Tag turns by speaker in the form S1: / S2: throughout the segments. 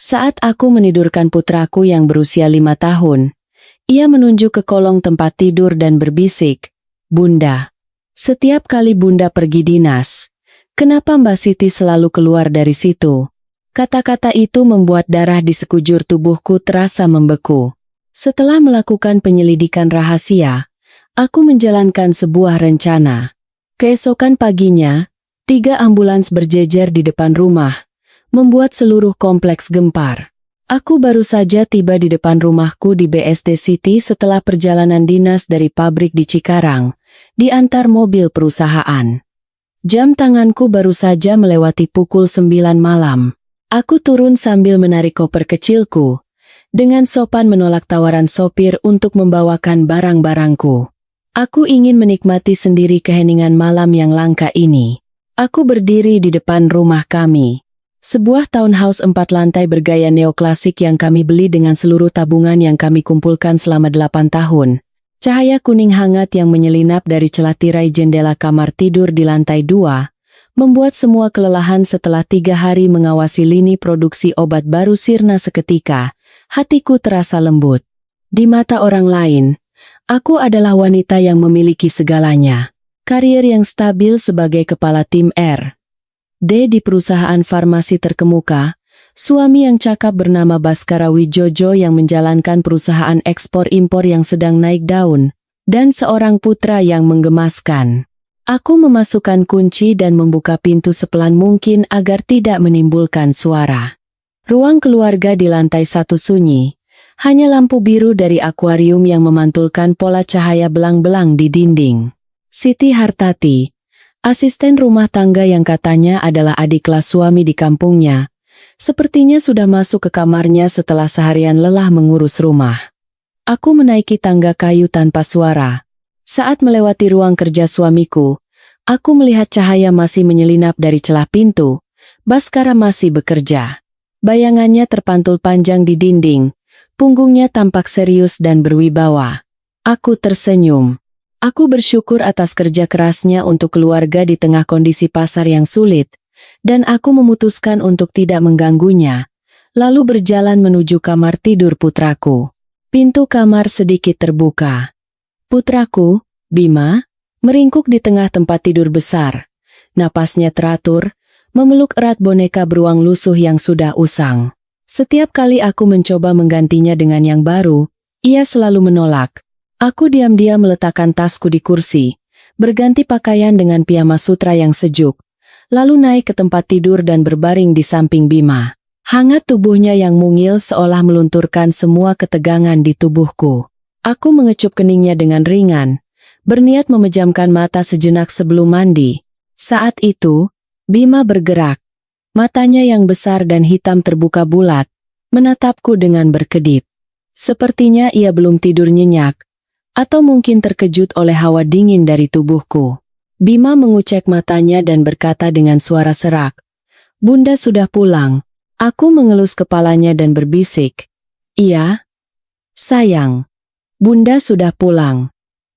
S1: Saat aku menidurkan putraku yang berusia 5 tahun, ia menunjuk ke kolong tempat tidur dan berbisik, "Bunda, setiap kali Bunda pergi dinas, kenapa Mbak Siti selalu keluar dari situ?" Kata-kata itu membuat darah di sekujur tubuhku terasa membeku. Setelah melakukan penyelidikan rahasia, aku menjalankan sebuah rencana. Keesokan paginya, 3 ambulans berjejer di depan rumah, membuat seluruh kompleks gempar. Aku baru saja tiba di depan rumahku di BSD City setelah perjalanan dinas dari pabrik di Cikarang, diantar mobil perusahaan. Jam tanganku baru saja melewati pukul 9 malam. Aku turun sambil menarik koper kecilku, dengan sopan menolak tawaran sopir untuk membawakan barang-barangku. Aku ingin menikmati sendiri keheningan malam yang langka ini. Aku berdiri di depan rumah kami. Sebuah townhouse 4 lantai bergaya neoklasik yang kami beli dengan seluruh tabungan yang kami kumpulkan selama 8 tahun. Cahaya kuning hangat yang menyelinap dari celah tirai jendela kamar tidur di lantai 2, membuat semua kelelahan setelah 3 hari mengawasi lini produksi obat baru sirna seketika. Hatiku terasa lembut. Di mata orang lain, aku adalah wanita yang memiliki segalanya. Karier yang stabil sebagai kepala tim R&D di perusahaan farmasi terkemuka, suami yang cakap bernama Baskara Wijojo yang menjalankan perusahaan ekspor-impor yang sedang naik daun, dan seorang putra yang menggemaskan. Aku memasukkan kunci dan membuka pintu sepelan mungkin agar tidak menimbulkan suara. Ruang keluarga di lantai 1 sunyi, hanya lampu biru dari akuarium yang memantulkan pola cahaya belang-belang di dinding. Siti Hartati, asisten rumah tangga yang katanya adalah adik kelas suami di kampungnya, sepertinya sudah masuk ke kamarnya setelah seharian lelah mengurus rumah. Aku menaiki tangga kayu tanpa suara. Saat melewati ruang kerja suamiku, aku melihat cahaya masih menyelinap dari celah pintu. Baskara masih bekerja. Bayangannya terpantul panjang di dinding, punggungnya tampak serius dan berwibawa. Aku tersenyum. Aku bersyukur atas kerja kerasnya untuk keluarga di tengah kondisi pasar yang sulit, dan aku memutuskan untuk tidak mengganggunya, lalu berjalan menuju kamar tidur putraku. Pintu kamar sedikit terbuka. Putraku, Bima, meringkuk di tengah tempat tidur besar. Napasnya teratur, memeluk erat boneka beruang lusuh yang sudah usang. Setiap kali aku mencoba menggantinya dengan yang baru, ia selalu menolak. Aku diam-diam meletakkan tasku di kursi, berganti pakaian dengan piyama sutra yang sejuk, lalu naik ke tempat tidur dan berbaring di samping Bima. Hangat tubuhnya yang mungil seolah melunturkan semua ketegangan di tubuhku. Aku mengecup keningnya dengan ringan, berniat memejamkan mata sejenak sebelum mandi. Saat itu, Bima bergerak. Matanya yang besar dan hitam terbuka bulat, menatapku dengan berkedip. Sepertinya ia belum tidur nyenyak, atau mungkin terkejut oleh hawa dingin dari tubuhku. Bima mengucek matanya dan berkata dengan suara serak, "Bunda sudah pulang." Aku mengelus kepalanya dan berbisik, "Iya, sayang. Bunda sudah pulang."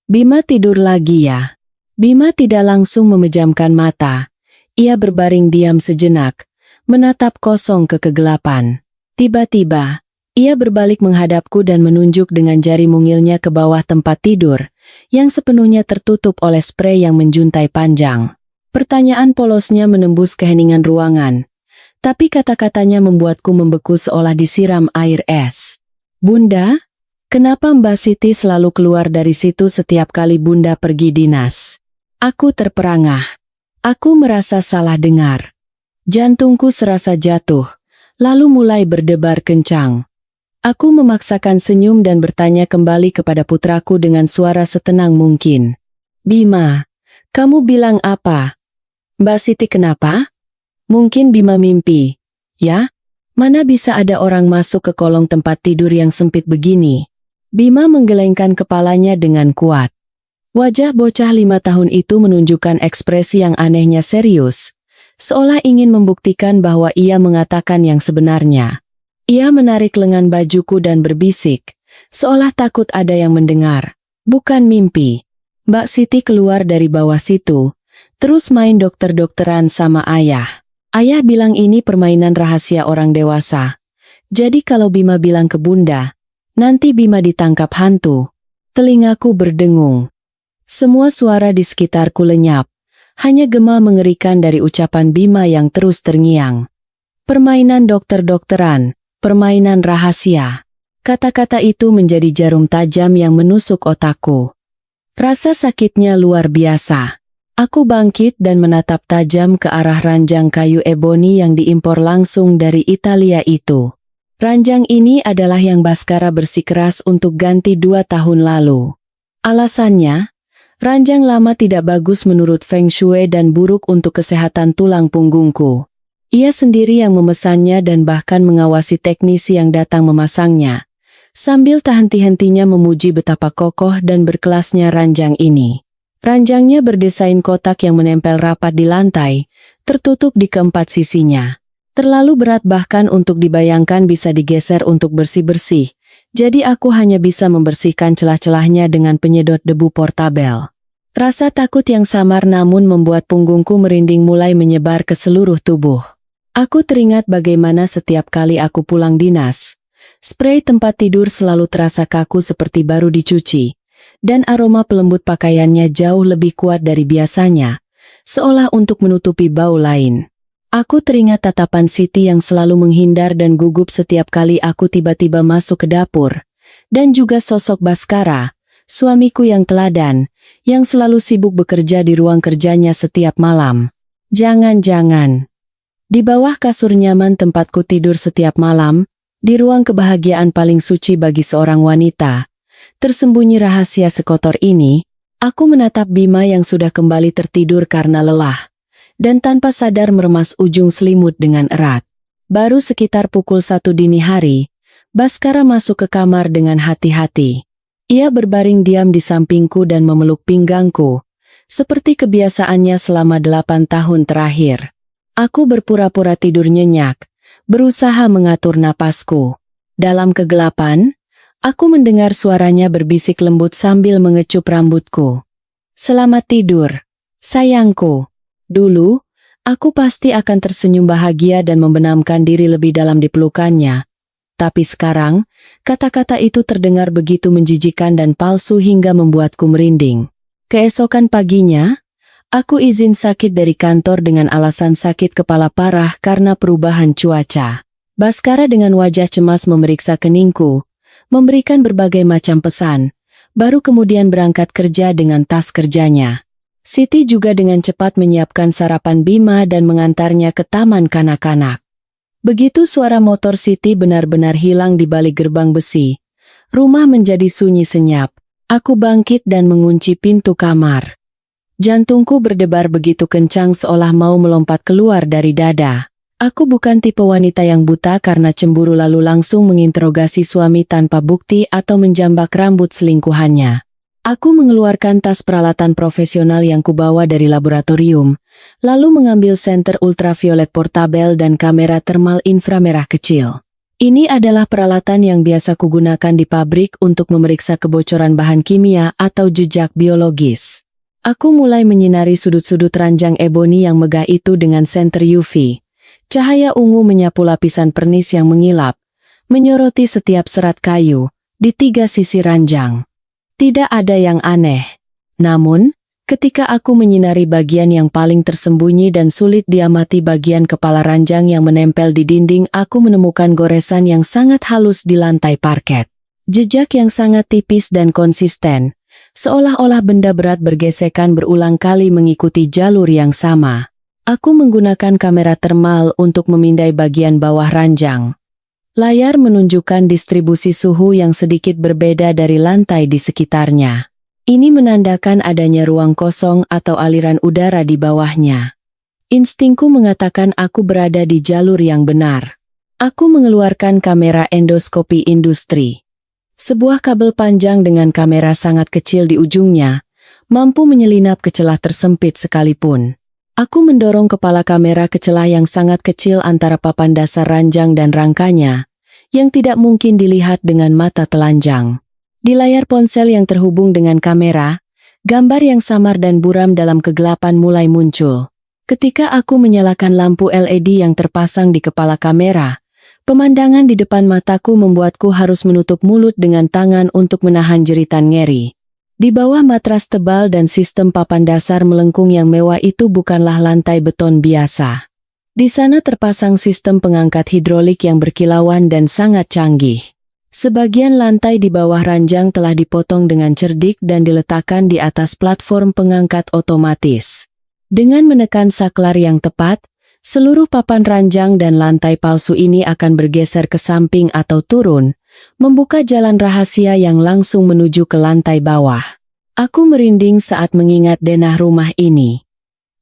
S1: "Bima tidur lagi ya?" Bima tidak langsung memejamkan mata. Ia berbaring diam sejenak, menatap kosong ke kegelapan. Tiba-tiba, ia berbalik menghadapku dan menunjuk dengan jari mungilnya ke bawah tempat tidur, yang sepenuhnya tertutup oleh sprei yang menjuntai panjang. Pertanyaan polosnya menembus keheningan ruangan, tapi kata-katanya membuatku membeku seolah disiram air es. "Bunda, kenapa Mbak Siti selalu keluar dari situ setiap kali Bunda pergi dinas?" Aku terperangah. Aku merasa salah dengar. Jantungku serasa jatuh, lalu mulai berdebar kencang. Aku memaksakan senyum dan bertanya kembali kepada putraku dengan suara setenang mungkin. "Bima, kamu bilang apa? Mbak Siti kenapa?" "Mungkin Bima mimpi, ya? Mana bisa ada orang masuk ke kolong tempat tidur yang sempit begini?" Bima menggelengkan kepalanya dengan kuat. Wajah bocah 5 tahun itu menunjukkan ekspresi yang anehnya serius, seolah ingin membuktikan bahwa ia mengatakan yang sebenarnya. Ia menarik lengan bajuku dan berbisik, seolah takut ada yang mendengar. "Bukan mimpi. Mbak Siti keluar dari bawah situ, terus main dokter-dokteran sama ayah. Ayah bilang ini permainan rahasia orang dewasa. Jadi kalau Bima bilang ke Bunda, nanti Bima ditangkap hantu, telingaku berdengung. Semua suara di sekitarku lenyap, hanya gema mengerikan dari ucapan Bima yang terus terngiang. Permainan dokter-dokteran, permainan rahasia. Kata-kata itu menjadi jarum tajam yang menusuk otakku. Rasa sakitnya luar biasa. Aku bangkit dan menatap tajam ke arah ranjang kayu eboni yang diimpor langsung dari Italia itu. Ranjang ini adalah yang Baskara bersikeras untuk ganti 2 tahun lalu. Alasannya, ranjang lama tidak bagus menurut Feng Shui dan buruk untuk kesehatan tulang punggungku. Ia sendiri yang memesannya dan bahkan mengawasi teknisi yang datang memasangnya, sambil tak henti-hentinya memuji betapa kokoh dan berkelasnya ranjang ini. Ranjangnya berdesain kotak yang menempel rapat di lantai, tertutup di keempat sisinya. Terlalu berat bahkan untuk dibayangkan bisa digeser untuk bersih-bersih, jadi aku hanya bisa membersihkan celah-celahnya dengan penyedot debu portabel. Rasa takut yang samar namun membuat punggungku merinding mulai menyebar ke seluruh tubuh. Aku teringat bagaimana setiap kali aku pulang dinas, sprei tempat tidur selalu terasa kaku seperti baru dicuci, dan aroma pelembut pakaiannya jauh lebih kuat dari biasanya, seolah untuk menutupi bau lain. Aku teringat tatapan Siti yang selalu menghindar dan gugup setiap kali aku tiba-tiba masuk ke dapur, dan juga sosok Baskara, suamiku yang teladan, yang selalu sibuk bekerja di ruang kerjanya setiap malam. Jangan-jangan, di bawah kasur nyaman tempatku tidur setiap malam, di ruang kebahagiaan paling suci bagi seorang wanita, tersembunyi rahasia sekotor ini. Aku menatap Bima yang sudah kembali tertidur karena lelah, dan tanpa sadar meremas ujung selimut dengan erat. Baru sekitar pukul 1 dini hari, Baskara masuk ke kamar dengan hati-hati. Ia berbaring diam di sampingku dan memeluk pinggangku, seperti kebiasaannya selama 8 tahun terakhir. Aku berpura-pura tidur nyenyak, berusaha mengatur napasku. Dalam kegelapan, aku mendengar suaranya berbisik lembut sambil mengecup rambutku. "Selamat tidur, sayangku." Dulu, aku pasti akan tersenyum bahagia dan membenamkan diri lebih dalam di pelukannya. Tapi sekarang, kata-kata itu terdengar begitu menjijikan dan palsu hingga membuatku merinding. Keesokan paginya, aku izin sakit dari kantor dengan alasan sakit kepala parah karena perubahan cuaca. Baskara dengan wajah cemas memeriksa keningku, memberikan berbagai macam pesan, baru kemudian berangkat kerja dengan tas kerjanya. Siti juga dengan cepat menyiapkan sarapan Bima dan mengantarnya ke taman kanak-kanak. Begitu suara motor Siti benar-benar hilang di balik gerbang besi, rumah menjadi sunyi senyap. Aku bangkit dan mengunci pintu kamar. Jantungku berdebar begitu kencang seolah mau melompat keluar dari dada. Aku bukan tipe wanita yang buta karena cemburu lalu langsung menginterogasi suami tanpa bukti atau menjambak rambut selingkuhannya. Aku mengeluarkan tas peralatan profesional yang kubawa dari laboratorium, lalu mengambil senter ultraviolet portabel dan kamera termal inframerah kecil. Ini adalah peralatan yang biasa kugunakan di pabrik untuk memeriksa kebocoran bahan kimia atau jejak biologis. Aku mulai menyinari sudut-sudut ranjang eboni yang megah itu dengan senter UV. Cahaya ungu menyapu lapisan pernis yang mengilap, menyoroti setiap serat kayu di 3 sisi ranjang. Tidak ada yang aneh. Namun, ketika aku menyinari bagian yang paling tersembunyi dan sulit diamati bagian kepala ranjang yang menempel di dinding, aku menemukan goresan yang sangat halus di lantai parket. Jejak yang sangat tipis dan konsisten, seolah-olah benda berat bergesekan berulang kali mengikuti jalur yang sama. Aku menggunakan kamera termal untuk memindai bagian bawah ranjang. Layar menunjukkan distribusi suhu yang sedikit berbeda dari lantai di sekitarnya. Ini menandakan adanya ruang kosong atau aliran udara di bawahnya. Instingku mengatakan aku berada di jalur yang benar. Aku mengeluarkan kamera endoskopi industri. Sebuah kabel panjang dengan kamera sangat kecil di ujungnya, mampu menyelinap ke celah tersempit sekalipun. Aku mendorong kepala kamera ke celah yang sangat kecil antara papan dasar ranjang dan rangkanya, yang tidak mungkin dilihat dengan mata telanjang. Di layar ponsel yang terhubung dengan kamera, gambar yang samar dan buram dalam kegelapan mulai muncul. Ketika aku menyalakan lampu LED yang terpasang di kepala kamera, Pemandangan di depan mataku membuatku harus menutup mulut dengan tangan untuk menahan jeritan ngeri. Di bawah matras tebal dan sistem papan dasar melengkung yang mewah itu bukanlah lantai beton biasa. Di sana terpasang sistem pengangkat hidrolik yang berkilauan dan sangat canggih. Sebagian lantai di bawah ranjang telah dipotong dengan cerdik dan diletakkan di atas platform pengangkat otomatis. Dengan menekan saklar yang tepat, seluruh papan ranjang dan lantai palsu ini akan bergeser ke samping atau turun, membuka jalan rahasia yang langsung menuju ke lantai bawah. Aku merinding saat mengingat denah rumah ini.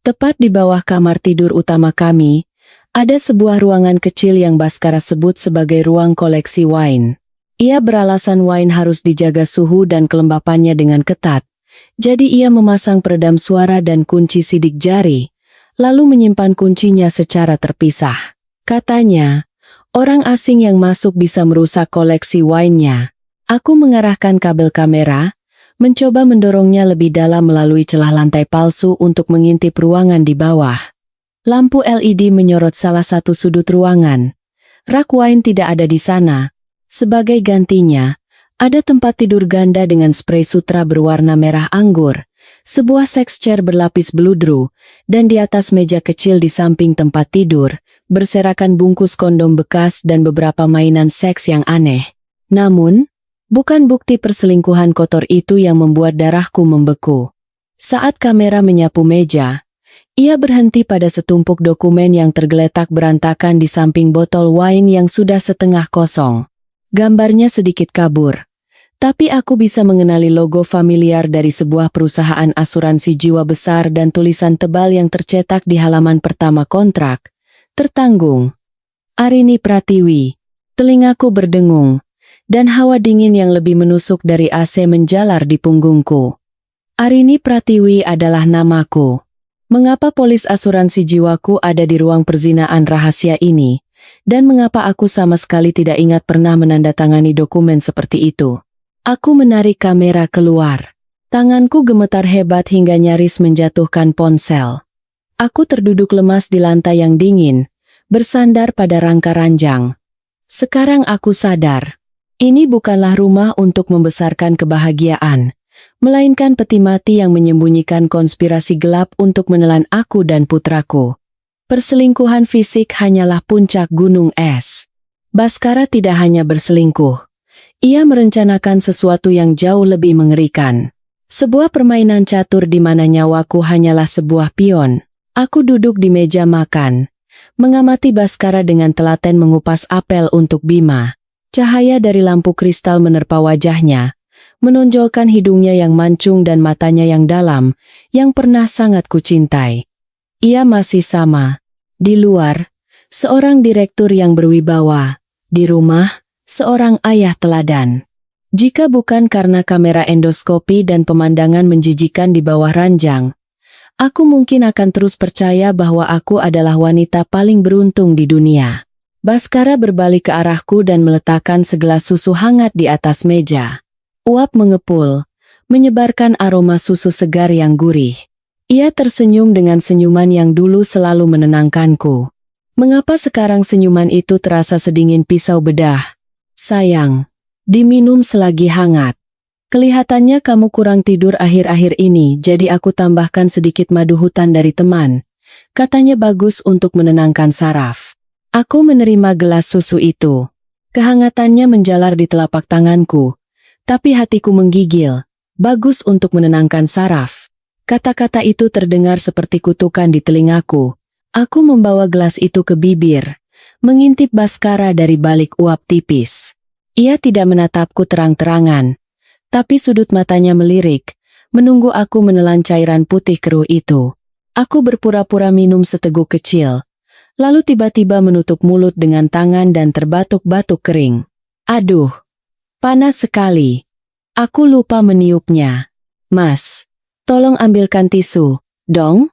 S1: Tepat di bawah kamar tidur utama kami, ada sebuah ruangan kecil yang Baskara sebut sebagai ruang koleksi wine. Ia beralasan wine harus dijaga suhu dan kelembapannya dengan ketat, jadi ia memasang peredam suara dan kunci sidik jari, lalu menyimpan kuncinya secara terpisah. Katanya, orang asing yang masuk bisa merusak koleksi wine-nya. Aku mengarahkan kabel kamera, mencoba mendorongnya lebih dalam melalui celah lantai palsu untuk mengintip ruangan di bawah. Lampu LED menyorot salah satu sudut ruangan. Rak wine tidak ada di sana. Sebagai gantinya, ada tempat tidur ganda dengan sprei sutra berwarna merah anggur, sebuah sex chair berlapis beludru, dan di atas meja kecil di samping tempat tidur, berserakan bungkus kondom bekas dan beberapa mainan seks yang aneh. Namun, bukan bukti perselingkuhan kotor itu yang membuat darahku membeku. Saat kamera menyapu meja, ia berhenti pada setumpuk dokumen yang tergeletak berantakan di samping botol wine yang sudah setengah kosong. Gambarnya sedikit kabur. Tapi aku bisa mengenali logo familiar dari sebuah perusahaan asuransi jiwa besar dan tulisan tebal yang tercetak di halaman pertama kontrak. Tertanggung. Arini Pratiwi. Telingaku berdengung, dan hawa dingin yang lebih menusuk dari AC menjalar di punggungku. Arini Pratiwi adalah namaku. Mengapa polis asuransi jiwaku ada di ruang perzinaan rahasia ini? Dan mengapa aku sama sekali tidak ingat pernah menandatangani dokumen seperti itu? Aku menarik kamera keluar. Tanganku gemetar hebat hingga nyaris menjatuhkan ponsel. Aku terduduk lemas di lantai yang dingin, bersandar pada rangka ranjang. Sekarang aku sadar, ini bukanlah rumah untuk membesarkan kebahagiaan, melainkan peti mati yang menyembunyikan konspirasi gelap untuk menelan aku dan putraku. Perselingkuhan fisik hanyalah puncak gunung es. Baskara tidak hanya berselingkuh. Ia merencanakan sesuatu yang jauh lebih mengerikan. Sebuah permainan catur di mana nyawaku hanyalah sebuah pion. Aku duduk di meja makan, mengamati Baskara dengan telaten mengupas apel untuk Bima. Cahaya dari lampu kristal menerpa wajahnya, menonjolkan hidungnya yang mancung dan matanya yang dalam, yang pernah sangat kucintai. Ia masih sama. Di luar, seorang direktur yang berwibawa. Di rumah, seorang ayah teladan. Jika bukan karena kamera endoskopi dan pemandangan menjijikan di bawah ranjang, aku mungkin akan terus percaya bahwa aku adalah wanita paling beruntung di dunia. Baskara berbalik ke arahku dan meletakkan segelas susu hangat di atas meja. Uap mengepul, menyebarkan aroma susu segar yang gurih. Ia tersenyum dengan senyuman yang dulu selalu menenangkanku. Mengapa sekarang senyuman itu terasa sedingin pisau bedah? Sayang, diminum selagi hangat. Kelihatannya kamu kurang tidur akhir-akhir ini, jadi aku tambahkan sedikit madu hutan dari teman. Katanya bagus untuk menenangkan saraf. Aku menerima gelas susu itu. Kehangatannya menjalar di telapak tanganku, tapi hatiku menggigil. Bagus untuk menenangkan saraf. Kata-kata itu terdengar seperti kutukan di telingaku. Aku membawa gelas itu ke bibir, mengintip Baskara dari balik uap tipis. Ia tidak menatapku terang-terangan, tapi sudut matanya melirik, menunggu aku menelan cairan putih keruh itu. Aku berpura-pura minum seteguk kecil, lalu tiba-tiba menutup mulut dengan tangan dan terbatuk-batuk kering. Aduh, panas sekali. Aku lupa meniupnya. Mas, tolong ambilkan tisu, dong.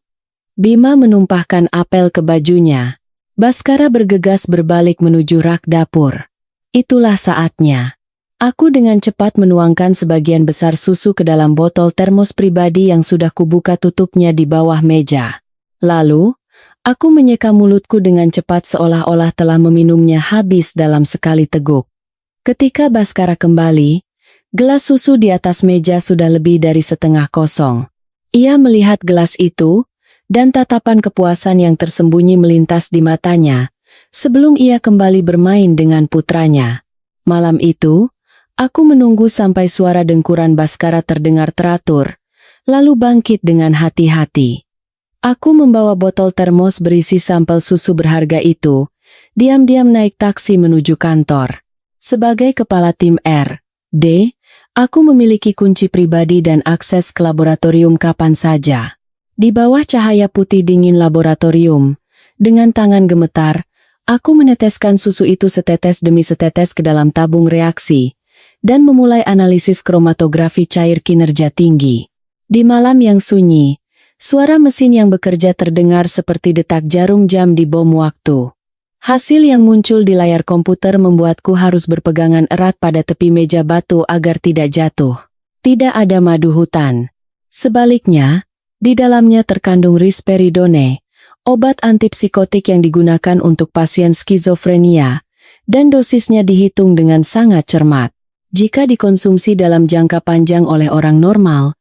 S1: Bima menumpahkan apel ke bajunya. Baskara bergegas berbalik menuju rak dapur. Itulah saatnya. Aku dengan cepat menuangkan sebagian besar susu ke dalam botol termos pribadi yang sudah kubuka tutupnya di bawah meja. Lalu, Aku menyeka mulutku dengan cepat seolah-olah telah meminumnya habis dalam sekali teguk. Ketika Baskara kembali, gelas susu di atas meja sudah lebih dari setengah kosong. Ia melihat gelas itu, dan tatapan kepuasan yang tersembunyi melintas di matanya, sebelum ia kembali bermain dengan putranya. Malam itu, aku menunggu sampai suara dengkuran Baskara terdengar teratur, lalu bangkit dengan hati-hati. Aku membawa botol termos berisi sampel susu berharga itu, diam-diam naik taksi menuju kantor. Sebagai kepala tim R&D, aku memiliki kunci pribadi dan akses ke laboratorium kapan saja. Di bawah cahaya putih dingin laboratorium, dengan tangan gemetar, aku meneteskan susu itu setetes demi setetes ke dalam tabung reaksi, dan memulai analisis kromatografi cair kinerja tinggi. Di malam yang sunyi, suara mesin yang bekerja terdengar seperti detak jarum jam di bom waktu. Hasil yang muncul di layar komputer membuatku harus berpegangan erat pada tepi meja batu agar tidak jatuh. Tidak ada madu hutan. Sebaliknya, di dalamnya terkandung risperidone, obat antipsikotik yang digunakan untuk pasien skizofrenia, dan dosisnya dihitung dengan sangat cermat. Jika dikonsumsi dalam jangka panjang oleh orang normal,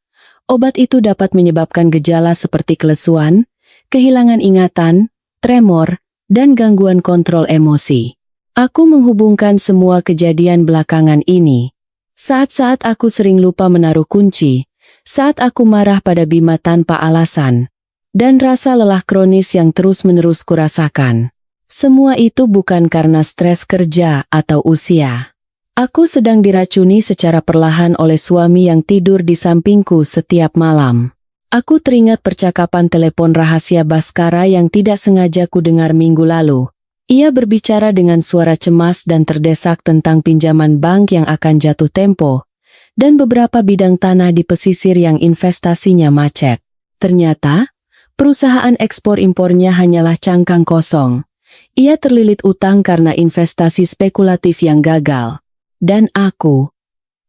S1: obat itu dapat menyebabkan gejala seperti kelesuan, kehilangan ingatan, tremor, dan gangguan kontrol emosi. Aku menghubungkan semua kejadian belakangan ini. Saat-saat aku sering lupa menaruh kunci, saat aku marah pada Bima tanpa alasan, dan rasa lelah kronis yang terus-menerus kurasakan. Semua itu bukan karena stres kerja atau usia. Aku sedang diracuni secara perlahan oleh suami yang tidur di sampingku setiap malam. Aku teringat percakapan telepon rahasia Baskara yang tidak sengaja ku dengar minggu lalu. Ia berbicara dengan suara cemas dan terdesak tentang pinjaman bank yang akan jatuh tempo, dan beberapa bidang tanah di pesisir yang investasinya macet. Ternyata, perusahaan ekspor-impornya hanyalah cangkang kosong. Ia terlilit utang karena investasi spekulatif yang gagal. Dan aku,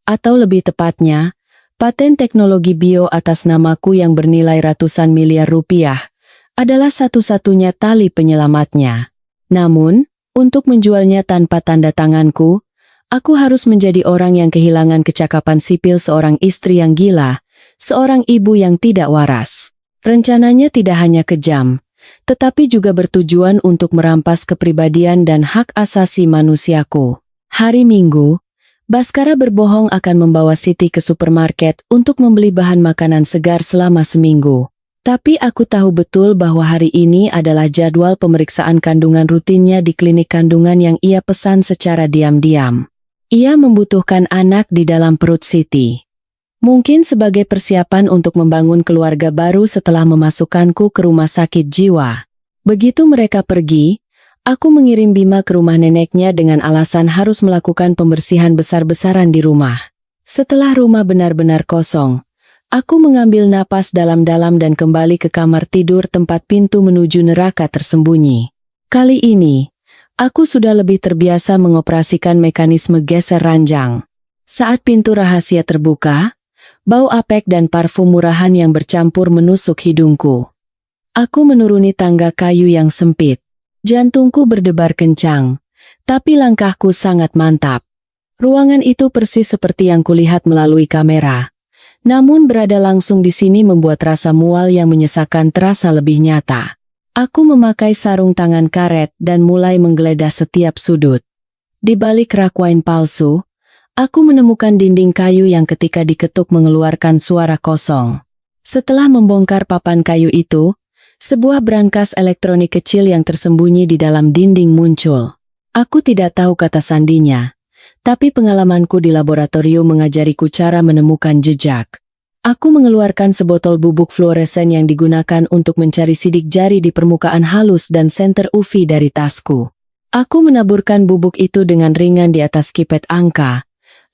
S1: atau lebih tepatnya, paten teknologi bio atas namaku yang bernilai ratusan miliar rupiah, adalah satu-satunya tali penyelamatnya. Namun, untuk menjualnya tanpa tanda tanganku, aku harus menjadi orang yang kehilangan kecakapan sipil seorang istri yang gila, seorang ibu yang tidak waras. Rencananya tidak hanya kejam, tetapi juga bertujuan untuk merampas kepribadian dan hak asasi manusiaku. Hari Minggu, Baskara berbohong akan membawa Siti ke supermarket untuk membeli bahan makanan segar selama seminggu. Tapi aku tahu betul bahwa hari ini adalah jadwal pemeriksaan kandungan rutinnya di klinik kandungan yang ia pesan secara diam-diam. Ia membutuhkan anak di dalam perut Siti. Mungkin sebagai persiapan untuk membangun keluarga baru setelah memasukkanku ke rumah sakit jiwa. Begitu mereka pergi, aku mengirim Bima ke rumah neneknya dengan alasan harus melakukan pembersihan besar-besaran di rumah. Setelah rumah benar-benar kosong, aku mengambil napas dalam-dalam dan kembali ke kamar tidur tempat pintu menuju neraka tersembunyi. Kali ini, aku sudah lebih terbiasa mengoperasikan mekanisme geser ranjang. Saat pintu rahasia terbuka, bau apek dan parfum murahan yang bercampur menusuk hidungku. Aku menuruni tangga kayu yang sempit. Jantungku berdebar kencang, tapi langkahku sangat mantap. Ruangan itu persis seperti yang kulihat melalui kamera. Namun berada langsung di sini membuat rasa mual yang menyesakan terasa lebih nyata. Aku memakai sarung tangan karet dan mulai menggeledah setiap sudut. Di balik rak wine palsu, aku menemukan dinding kayu yang ketika diketuk mengeluarkan suara kosong. Setelah membongkar papan kayu itu, sebuah brankas elektronik kecil yang tersembunyi di dalam dinding muncul. Aku tidak tahu kata sandinya, tapi pengalamanku di laboratorium mengajariku cara menemukan jejak. Aku mengeluarkan sebotol bubuk fluoresen yang digunakan untuk mencari sidik jari di permukaan halus dan senter UV dari tasku. Aku menaburkan bubuk itu dengan ringan di atas kipet angka,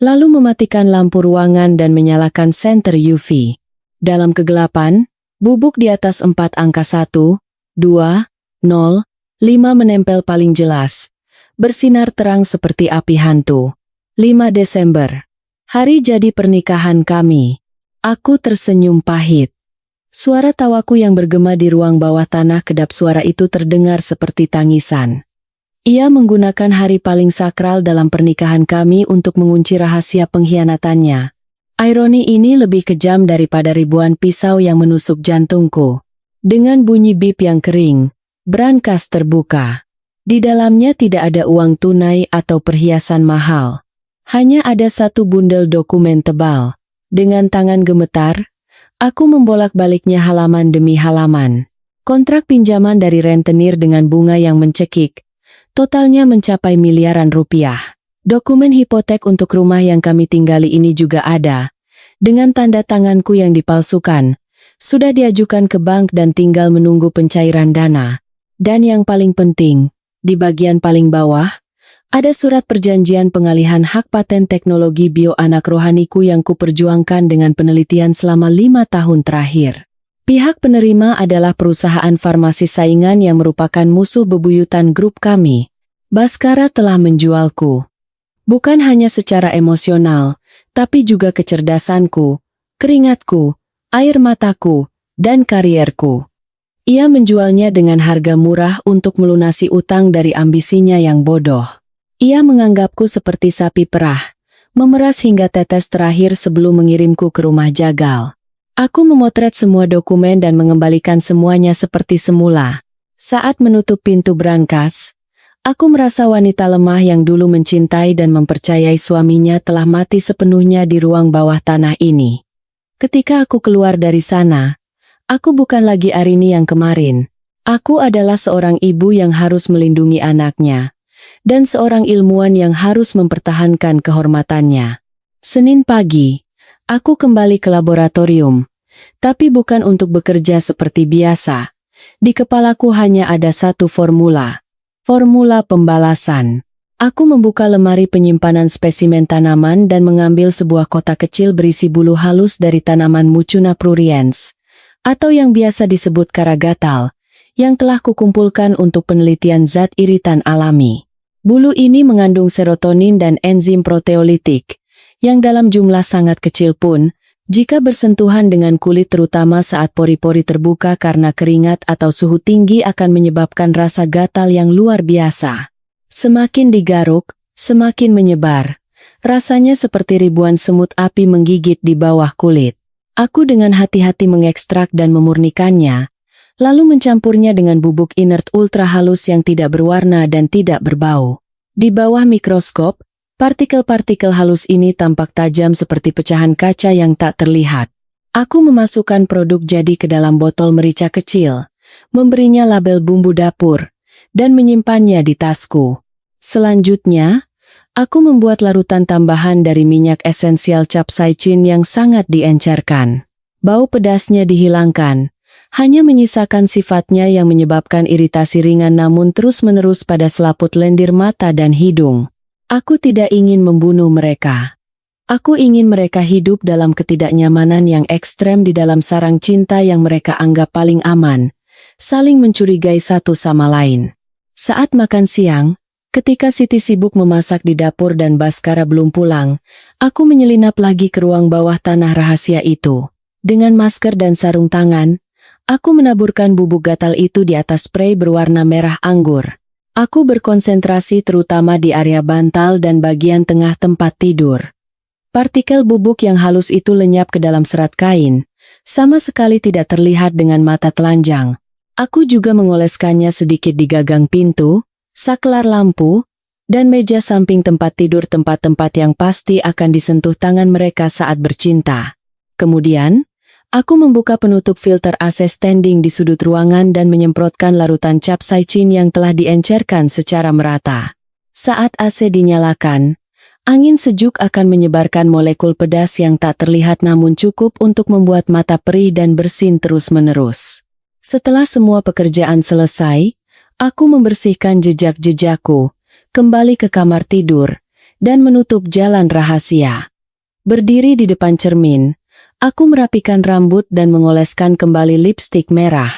S1: lalu mematikan lampu ruangan dan menyalakan senter UV. Dalam kegelapan, bubuk di atas 4 angka 1, 2, 0, 5 menempel paling jelas. Bersinar terang seperti api hantu. 5 Desember. Hari jadi pernikahan kami. Aku tersenyum pahit. Suara tawaku yang bergema di ruang bawah tanah kedap suara itu terdengar seperti tangisan. Ia menggunakan hari paling sakral dalam pernikahan kami untuk mengunci rahasia pengkhianatannya. Ironi ini lebih kejam daripada ribuan pisau yang menusuk jantungku. Dengan bunyi bip yang kering, brankas terbuka. Di dalamnya tidak ada uang tunai atau perhiasan mahal. Hanya ada satu bundel dokumen tebal. Dengan tangan gemetar, aku membolak-baliknya halaman demi halaman. Kontrak pinjaman dari rentenir dengan bunga yang mencekik. Totalnya mencapai miliaran rupiah. Dokumen hipotek untuk rumah yang kami tinggali ini juga ada. Dengan tanda tanganku yang dipalsukan, sudah diajukan ke bank dan tinggal menunggu pencairan dana. Dan yang paling penting, di bagian paling bawah, ada surat perjanjian pengalihan hak paten teknologi bio anak rohaniku yang kuperjuangkan dengan penelitian selama 5 tahun terakhir. Pihak penerima adalah perusahaan farmasi saingan yang merupakan musuh bebuyutan grup kami. Baskara telah menjualku. Bukan hanya secara emosional, tapi juga kecerdasanku, keringatku, air mataku, dan karierku. Ia menjualnya dengan harga murah untuk melunasi utang dari ambisinya yang bodoh. Ia menganggapku seperti sapi perah, memeras hingga tetes terakhir sebelum mengirimku ke rumah jagal. Aku memotret semua dokumen dan mengembalikan semuanya seperti semula. Saat menutup pintu brankas, aku merasa wanita lemah yang dulu mencintai dan mempercayai suaminya telah mati sepenuhnya di ruang bawah tanah ini. Ketika aku keluar dari sana, aku bukan lagi Arini yang kemarin. Aku adalah seorang ibu yang harus melindungi anaknya, dan seorang ilmuwan yang harus mempertahankan kehormatannya. Senin pagi, aku kembali ke laboratorium, tapi bukan untuk bekerja seperti biasa. Di kepalaku hanya ada satu formula. Formula pembalasan. Aku membuka lemari penyimpanan spesimen tanaman dan mengambil sebuah kotak kecil berisi bulu halus dari tanaman Mucuna pruriens, atau yang biasa disebut karagatal, yang telah kukumpulkan untuk penelitian zat iritan alami. Bulu ini mengandung serotonin dan enzim proteolitik, yang dalam jumlah sangat kecil pun, jika bersentuhan dengan kulit terutama saat pori-pori terbuka karena keringat atau suhu tinggi akan menyebabkan rasa gatal yang luar biasa. Semakin digaruk, semakin menyebar. Rasanya seperti ribuan semut api menggigit di bawah kulit. Aku dengan hati-hati mengekstrak dan memurnikannya, lalu mencampurnya dengan bubuk inert ultra halus yang tidak berwarna dan tidak berbau. Di bawah mikroskop, partikel-partikel halus ini tampak tajam seperti pecahan kaca yang tak terlihat. Aku memasukkan produk jadi ke dalam botol merica kecil, memberinya label bumbu dapur, dan menyimpannya di tasku. Selanjutnya, aku membuat larutan tambahan dari minyak esensial capsaicin yang sangat diencerkan. Bau pedasnya dihilangkan, hanya menyisakan sifatnya yang menyebabkan iritasi ringan namun terus-menerus pada selaput lendir mata dan hidung. Aku tidak ingin membunuh mereka. Aku ingin mereka hidup dalam ketidaknyamanan yang ekstrem di dalam sarang cinta yang mereka anggap paling aman, saling mencurigai satu sama lain. Saat makan siang, ketika Siti sibuk memasak di dapur dan Baskara belum pulang, aku menyelinap lagi ke ruang bawah tanah rahasia itu. Dengan masker dan sarung tangan, aku menaburkan bubuk gatal itu di atas sprei berwarna merah anggur. Aku berkonsentrasi terutama di area bantal dan bagian tengah tempat tidur. Partikel bubuk yang halus itu lenyap ke dalam serat kain, sama sekali tidak terlihat dengan mata telanjang. Aku juga mengoleskannya sedikit di gagang pintu, saklar lampu, dan meja samping tempat tidur tempat-tempat yang pasti akan disentuh tangan mereka saat bercinta. Kemudian, aku membuka penutup filter AC standing di sudut ruangan dan menyemprotkan larutan capsaicin yang telah diencerkan secara merata. Saat AC dinyalakan, angin sejuk akan menyebarkan molekul pedas yang tak terlihat namun cukup untuk membuat mata perih dan bersin terus-menerus. Setelah semua pekerjaan selesai, aku membersihkan jejak-jejakku, kembali ke kamar tidur, dan menutup jalan rahasia. Berdiri di depan cermin, aku merapikan rambut dan mengoleskan kembali lipstik merah.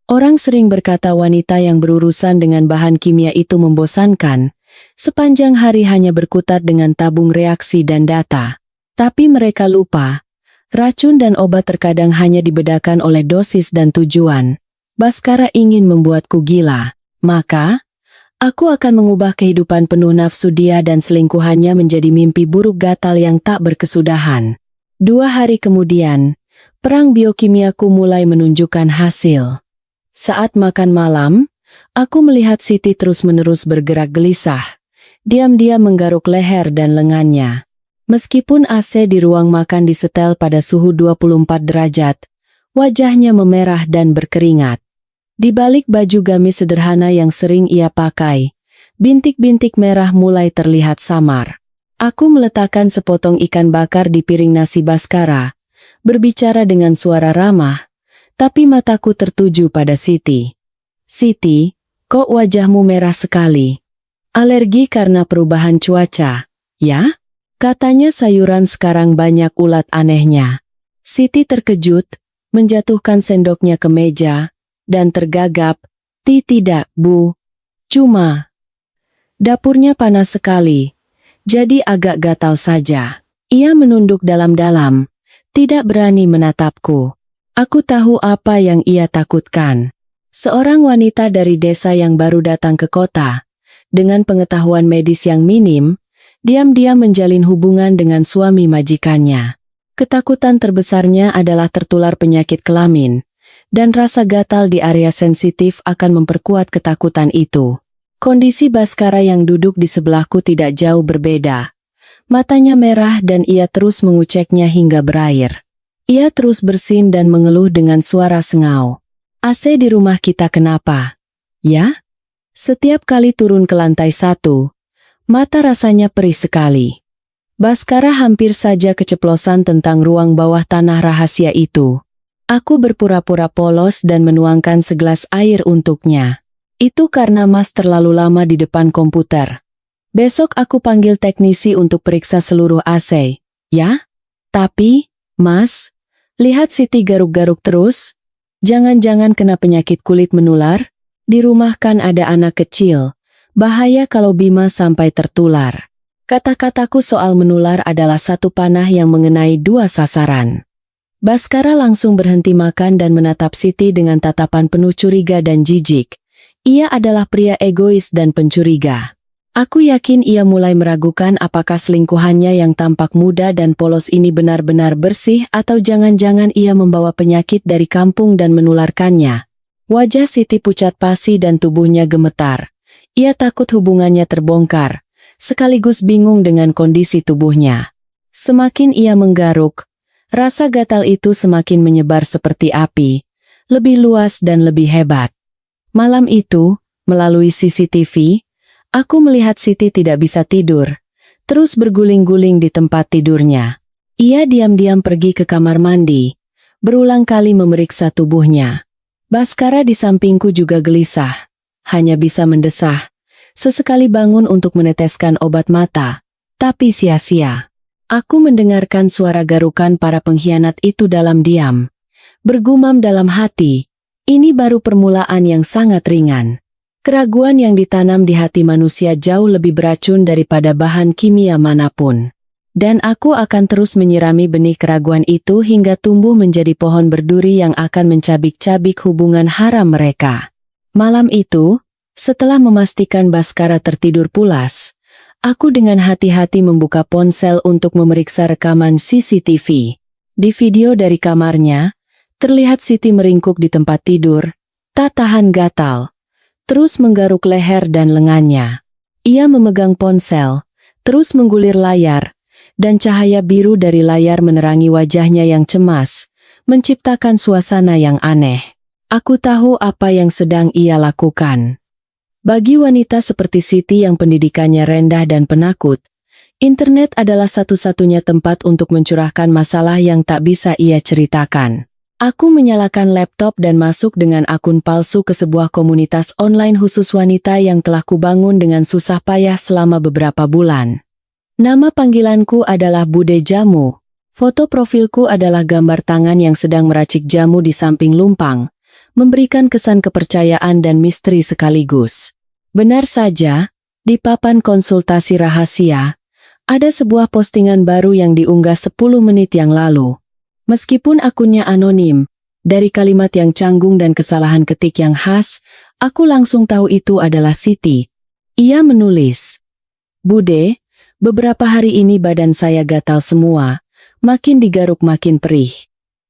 S1: Orang sering berkata wanita yang berurusan dengan bahan kimia itu membosankan, sepanjang hari hanya berkutat dengan tabung reaksi dan data. Tapi mereka lupa, Racun dan obat terkadang hanya dibedakan oleh dosis dan tujuan. Baskara ingin membuatku gila. Maka, aku akan mengubah kehidupan penuh nafsu dia dan selingkuhannya menjadi mimpi buruk gatal yang tak berkesudahan. 2 hari kemudian, perang biokimiaku mulai menunjukkan hasil. Saat makan malam, aku melihat Siti terus-menerus bergerak gelisah. Diam-diam menggaruk leher dan lengannya. Meskipun AC di ruang makan disetel pada suhu 24 derajat, wajahnya memerah dan berkeringat. Di balik baju gamis sederhana yang sering ia pakai, bintik-bintik merah mulai terlihat samar. Aku meletakkan sepotong ikan bakar di piring nasi Baskara, berbicara dengan suara ramah, tapi mataku tertuju pada Siti. Siti, kok wajahmu merah sekali? Alergi karena perubahan cuaca, ya? Katanya sayuran sekarang banyak ulat anehnya. Siti terkejut, menjatuhkan sendoknya ke meja, dan tergagap, Tidak, Bu. Cuma, dapurnya panas sekali, jadi agak gatal saja." Ia menunduk dalam-dalam, tidak berani menatapku. Aku tahu apa yang ia takutkan. Seorang wanita dari desa yang baru datang ke kota, dengan pengetahuan medis yang minim, diam-diam menjalin hubungan dengan suami majikannya. Ketakutan terbesarnya adalah tertular penyakit kelamin, dan rasa gatal di area sensitif akan memperkuat ketakutan itu. Kondisi Baskara yang duduk di sebelahku tidak jauh berbeda. Matanya merah dan ia terus menguceknya hingga berair. Ia terus bersin dan mengeluh dengan suara sengau. "AC di rumah kita kenapa? Ya?" Setiap kali turun ke lantai 1, mata rasanya perih sekali. Baskara hampir saja keceplosan tentang ruang bawah tanah rahasia itu. Aku berpura-pura polos dan menuangkan segelas air untuknya. "Itu karena Mas terlalu lama di depan komputer. Besok aku panggil teknisi untuk periksa seluruh AC, ya? Tapi, Mas, lihat Siti garuk-garuk terus. Jangan-jangan kena penyakit kulit menular? Di rumah kan ada anak kecil. Bahaya kalau Bima sampai tertular." Kata-kataku soal menular adalah satu panah yang mengenai 2 sasaran. Baskara langsung berhenti makan dan menatap Siti dengan tatapan penuh curiga dan jijik. Ia adalah pria egois dan pencuriga. Aku yakin ia mulai meragukan apakah selingkuhannya yang tampak muda dan polos ini benar-benar bersih atau jangan-jangan ia membawa penyakit dari kampung dan menularkannya. Wajah Siti pucat pasi dan tubuhnya gemetar. Ia takut hubungannya terbongkar, sekaligus bingung dengan kondisi tubuhnya. Semakin ia menggaruk, rasa gatal itu semakin menyebar seperti api, lebih luas dan lebih hebat. Malam itu, melalui CCTV, aku melihat Siti tidak bisa tidur, terus berguling-guling di tempat tidurnya. Ia diam-diam pergi ke kamar mandi, berulang kali memeriksa tubuhnya. Baskara di sampingku juga gelisah, hanya bisa mendesah, sesekali bangun untuk meneteskan obat mata, tapi sia-sia. Aku mendengarkan suara garukan para pengkhianat itu dalam diam. Bergumam dalam hati, ini baru permulaan yang sangat ringan. Keraguan yang ditanam di hati manusia jauh lebih beracun daripada bahan kimia manapun. Dan aku akan terus menyirami benih keraguan itu hingga tumbuh menjadi pohon berduri yang akan mencabik-cabik hubungan haram mereka. Malam itu, setelah memastikan Baskara tertidur pulas, aku dengan hati-hati membuka ponsel untuk memeriksa rekaman CCTV. Di video dari kamarnya, terlihat Siti meringkuk di tempat tidur, tak tahan gatal, terus menggaruk leher dan lengannya. Ia memegang ponsel, terus menggulir layar, dan cahaya biru dari layar menerangi wajahnya yang cemas, menciptakan suasana yang aneh. Aku tahu apa yang sedang ia lakukan. Bagi wanita seperti Siti yang pendidikannya rendah dan penakut, internet adalah satu-satunya tempat untuk mencurahkan masalah yang tak bisa ia ceritakan. Aku menyalakan laptop dan masuk dengan akun palsu ke sebuah komunitas online khusus wanita yang telah kubangun dengan susah payah selama beberapa bulan. Nama panggilanku adalah Bude Jamu. Foto profilku adalah gambar tangan yang sedang meracik jamu di samping lumpang, memberikan kesan kepercayaan dan misteri sekaligus. Benar saja, di papan konsultasi rahasia, ada sebuah postingan baru yang diunggah 10 menit yang lalu. Meskipun akunnya anonim, dari kalimat yang canggung dan kesalahan ketik yang khas, aku langsung tahu itu adalah Siti. Ia menulis, "Bude, beberapa hari ini badan saya gatal semua, makin digaruk makin perih.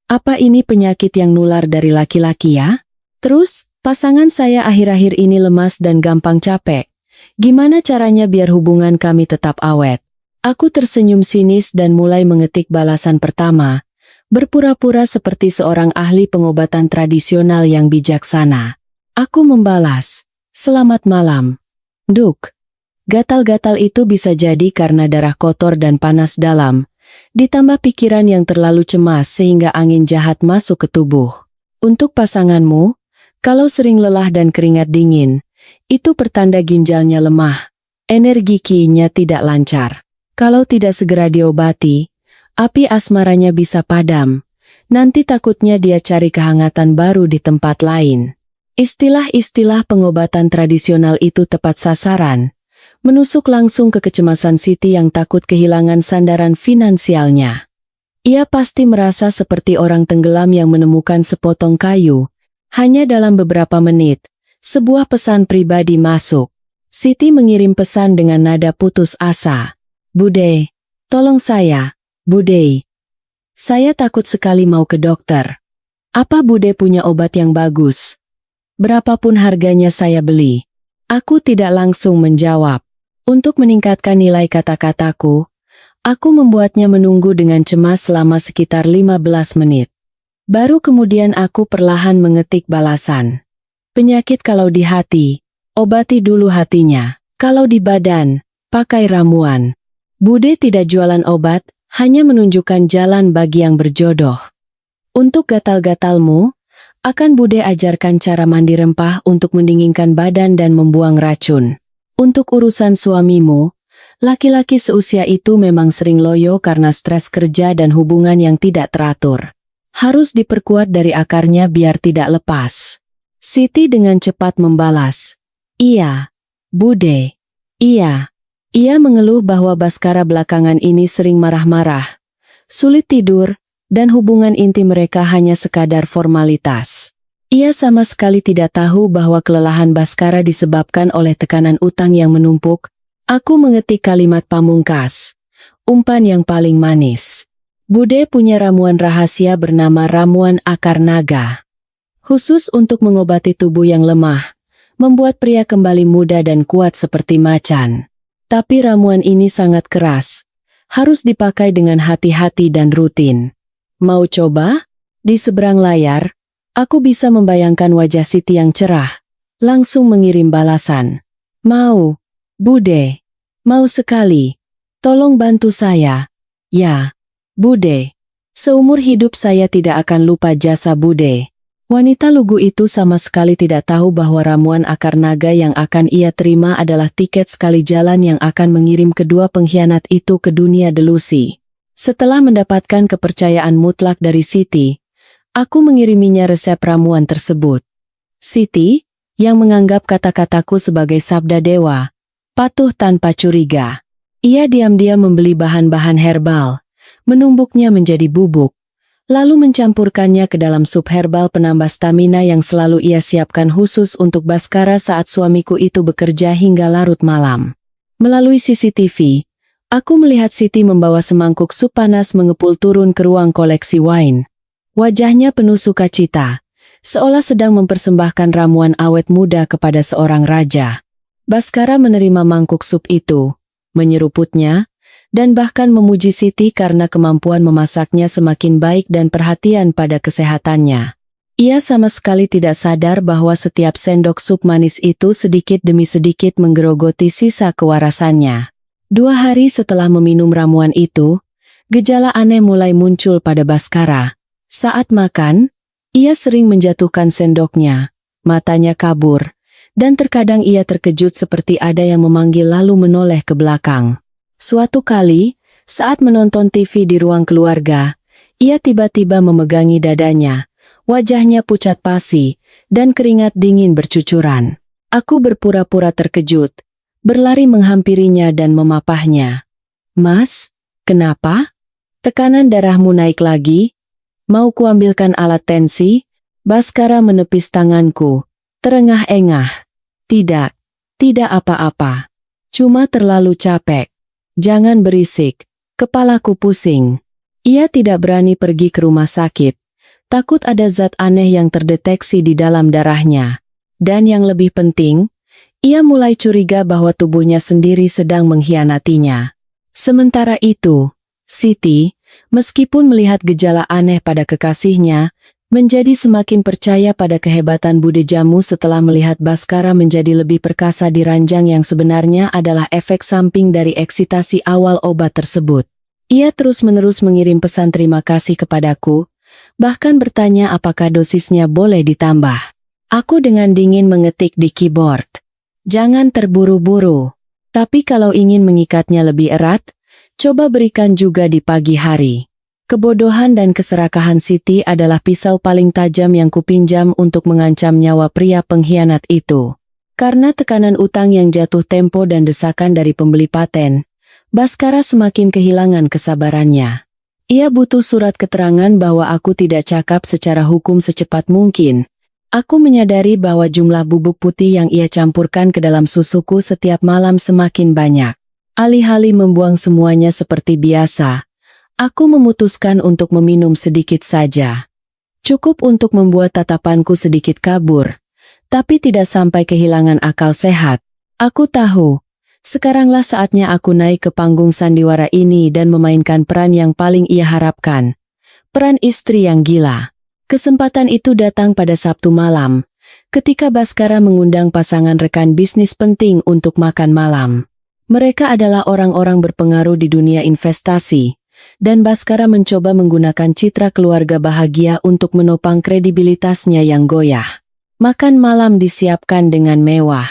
S1: Apa ini penyakit yang nular dari laki-laki ya? Terus, pasangan saya akhir-akhir ini lemas dan gampang capek. Gimana caranya biar hubungan kami tetap awet?" Aku tersenyum sinis dan mulai mengetik balasan pertama, berpura-pura seperti seorang ahli pengobatan tradisional yang bijaksana. Aku membalas, "Selamat malam. Duk, gatal-gatal itu bisa jadi karena darah kotor dan panas dalam, ditambah pikiran yang terlalu cemas sehingga angin jahat masuk ke tubuh. Untuk pasanganmu, kalau sering lelah dan keringat dingin, itu pertanda ginjalnya lemah, energi ki-nya tidak lancar. Kalau tidak segera diobati, api asmaranya bisa padam. Nanti takutnya dia cari kehangatan baru di tempat lain." Istilah-istilah pengobatan tradisional itu tepat sasaran, menusuk langsung ke kecemasan Siti yang takut kehilangan sandaran finansialnya. Ia pasti merasa seperti orang tenggelam yang menemukan sepotong kayu. Hanya dalam beberapa menit, sebuah pesan pribadi masuk. Siti mengirim pesan dengan nada putus asa. "Bude, tolong saya, Bude. Saya takut sekali mau ke dokter. Apa Bude punya obat yang bagus? Berapapun harganya saya beli." Aku tidak langsung menjawab. Untuk meningkatkan nilai kata-kataku, aku membuatnya menunggu dengan cemas selama sekitar 15 menit. Baru kemudian aku perlahan mengetik balasan. "Penyakit kalau di hati, obati dulu hatinya. Kalau di badan, pakai ramuan. Bude tidak jualan obat, hanya menunjukkan jalan bagi yang berjodoh. Untuk gatal-gatalmu, akan Bude ajarkan cara mandi rempah untuk mendinginkan badan dan membuang racun. Untuk urusan suamimu, laki-laki seusia itu memang sering loyo karena stres kerja dan hubungan yang tidak teratur. Harus diperkuat dari akarnya biar tidak lepas." Siti dengan cepat membalas, "Iya, Bude, iya." Ia mengeluh bahwa Baskara belakangan ini sering marah-marah, sulit tidur, dan hubungan inti mereka hanya sekadar formalitas. Ia sama sekali tidak tahu bahwa kelelahan Baskara disebabkan oleh tekanan utang yang menumpuk. Aku mengetik kalimat pamungkas, umpan yang paling manis. "Bude punya ramuan rahasia bernama ramuan akar naga. Khusus untuk mengobati tubuh yang lemah, membuat pria kembali muda dan kuat seperti macan. Tapi ramuan ini sangat keras, harus dipakai dengan hati-hati dan rutin. Mau coba?" Di seberang layar, aku bisa membayangkan wajah Siti yang cerah, langsung mengirim balasan. "Mau, Bude. Mau sekali. Tolong bantu saya." "Ya, Bude. Seumur hidup saya tidak akan lupa jasa Bude." Wanita lugu itu sama sekali tidak tahu bahwa ramuan akar naga yang akan ia terima adalah tiket sekali jalan yang akan mengirim kedua pengkhianat itu ke dunia delusi. Setelah mendapatkan kepercayaan mutlak dari Siti, aku mengiriminya resep ramuan tersebut. Siti, yang menganggap kata-kataku sebagai sabda dewa, patuh tanpa curiga. Ia diam-diam membeli bahan-bahan herbal, menumbuknya menjadi bubuk, lalu mencampurkannya ke dalam sup herbal penambah stamina yang selalu ia siapkan khusus untuk Baskara saat suamiku itu bekerja hingga larut malam. Melalui CCTV, aku melihat Siti membawa semangkuk sup panas mengepul turun ke ruang koleksi wine. Wajahnya penuh sukacita, seolah sedang mempersembahkan ramuan awet muda kepada seorang raja. Baskara menerima mangkuk sup itu, menyeruputnya, dan bahkan memuji Siti karena kemampuan memasaknya semakin baik dan perhatian pada kesehatannya. Ia sama sekali tidak sadar bahwa setiap sendok sup manis itu sedikit demi sedikit menggerogoti sisa kewarasannya. 2 hari setelah meminum ramuan itu, gejala aneh mulai muncul pada Baskara. Saat makan, ia sering menjatuhkan sendoknya, matanya kabur, dan terkadang ia terkejut seperti ada yang memanggil lalu menoleh ke belakang. Suatu kali, saat menonton TV di ruang keluarga, ia tiba-tiba memegangi dadanya, wajahnya pucat pasi, dan keringat dingin bercucuran. Aku berpura-pura terkejut, berlari menghampirinya dan memapahnya. "Mas, kenapa? Tekanan darahmu naik lagi?" Mau kuambilkan alat tensi? Baskara menepis tanganku, terengah-engah. Tidak, tidak apa-apa. Cuma terlalu capek. Jangan berisik, kepalaku pusing. Ia tidak berani pergi ke rumah sakit. Takut ada zat aneh yang terdeteksi di dalam darahnya. Dan yang lebih penting, ia mulai curiga bahwa tubuhnya sendiri sedang mengkhianatinya. Sementara itu, Siti, meskipun melihat gejala aneh pada kekasihnya, menjadi semakin percaya pada kehebatan Bude Jamu setelah melihat Baskara menjadi lebih perkasa di ranjang yang sebenarnya adalah efek samping dari eksitasi awal obat tersebut. Ia terus-menerus mengirim pesan terima kasih kepadaku, bahkan bertanya apakah dosisnya boleh ditambah. Aku dengan dingin mengetik di keyboard. Jangan terburu-buru. Tapi kalau ingin mengikatnya lebih erat, coba berikan juga di pagi hari. Kebodohan dan keserakahan Siti adalah pisau paling tajam yang kupinjam untuk mengancam nyawa pria pengkhianat itu. Karena tekanan utang yang jatuh tempo dan desakan dari pembeli paten, Baskara semakin kehilangan kesabarannya. Ia butuh surat keterangan bahwa aku tidak cakap secara hukum secepat mungkin. Aku menyadari bahwa jumlah bubuk putih yang ia campurkan ke dalam susuku setiap malam semakin banyak. Alih-alih membuang semuanya seperti biasa, aku memutuskan untuk meminum sedikit saja. Cukup untuk membuat tatapanku sedikit kabur, tapi tidak sampai kehilangan akal sehat. Aku tahu, sekaranglah saatnya aku naik ke panggung sandiwara ini dan memainkan peran yang paling ia harapkan. Peran istri yang gila. Kesempatan itu datang pada Sabtu malam, ketika Baskara mengundang pasangan rekan bisnis penting untuk makan malam. Mereka adalah orang-orang berpengaruh di dunia investasi, dan Baskara mencoba menggunakan citra keluarga bahagia untuk menopang kredibilitasnya yang goyah. Makan malam disiapkan dengan mewah.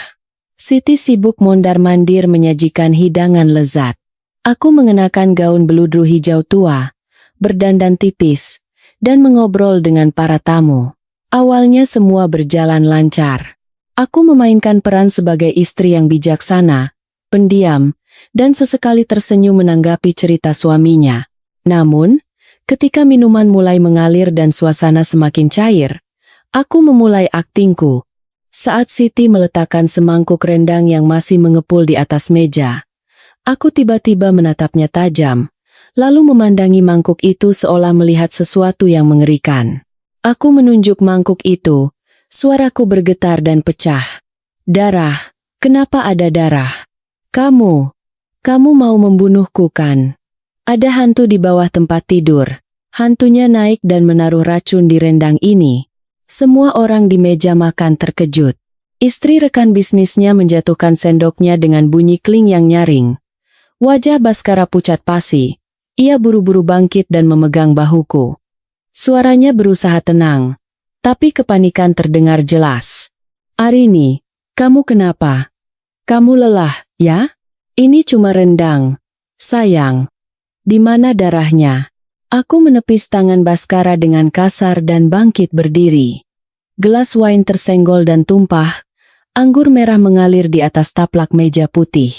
S1: Siti sibuk mondar-mandir menyajikan hidangan lezat. Aku mengenakan gaun beludru hijau tua, berdandan tipis, dan mengobrol dengan para tamu. Awalnya semua berjalan lancar. Aku memainkan peran sebagai istri yang bijaksana, pendiam, dan sesekali tersenyum menanggapi cerita suaminya. Namun, ketika minuman mulai mengalir dan suasana semakin cair, aku memulai aktingku. Saat Siti meletakkan semangkuk rendang yang masih mengepul di atas meja, aku tiba-tiba menatapnya tajam, lalu memandangi mangkuk itu seolah melihat sesuatu yang mengerikan. Aku menunjuk mangkuk itu, suaraku bergetar dan pecah. Darah, kenapa ada darah? Kamu mau membunuhku kan? Ada hantu di bawah tempat tidur. Hantunya naik dan menaruh racun di rendang ini. Semua orang di meja makan terkejut. Istri rekan bisnisnya menjatuhkan sendoknya dengan bunyi kling yang nyaring. Wajah Baskara pucat pasi. Ia buru-buru bangkit dan memegang bahuku. Suaranya berusaha tenang, tapi kepanikan terdengar jelas. Arini, kamu kenapa? Kamu lelah, ya? Ini cuma rendang. Sayang. Di mana darahnya? Aku menepis tangan Baskara dengan kasar dan bangkit berdiri. Gelas wine tersenggol dan tumpah. Anggur merah mengalir di atas taplak meja putih.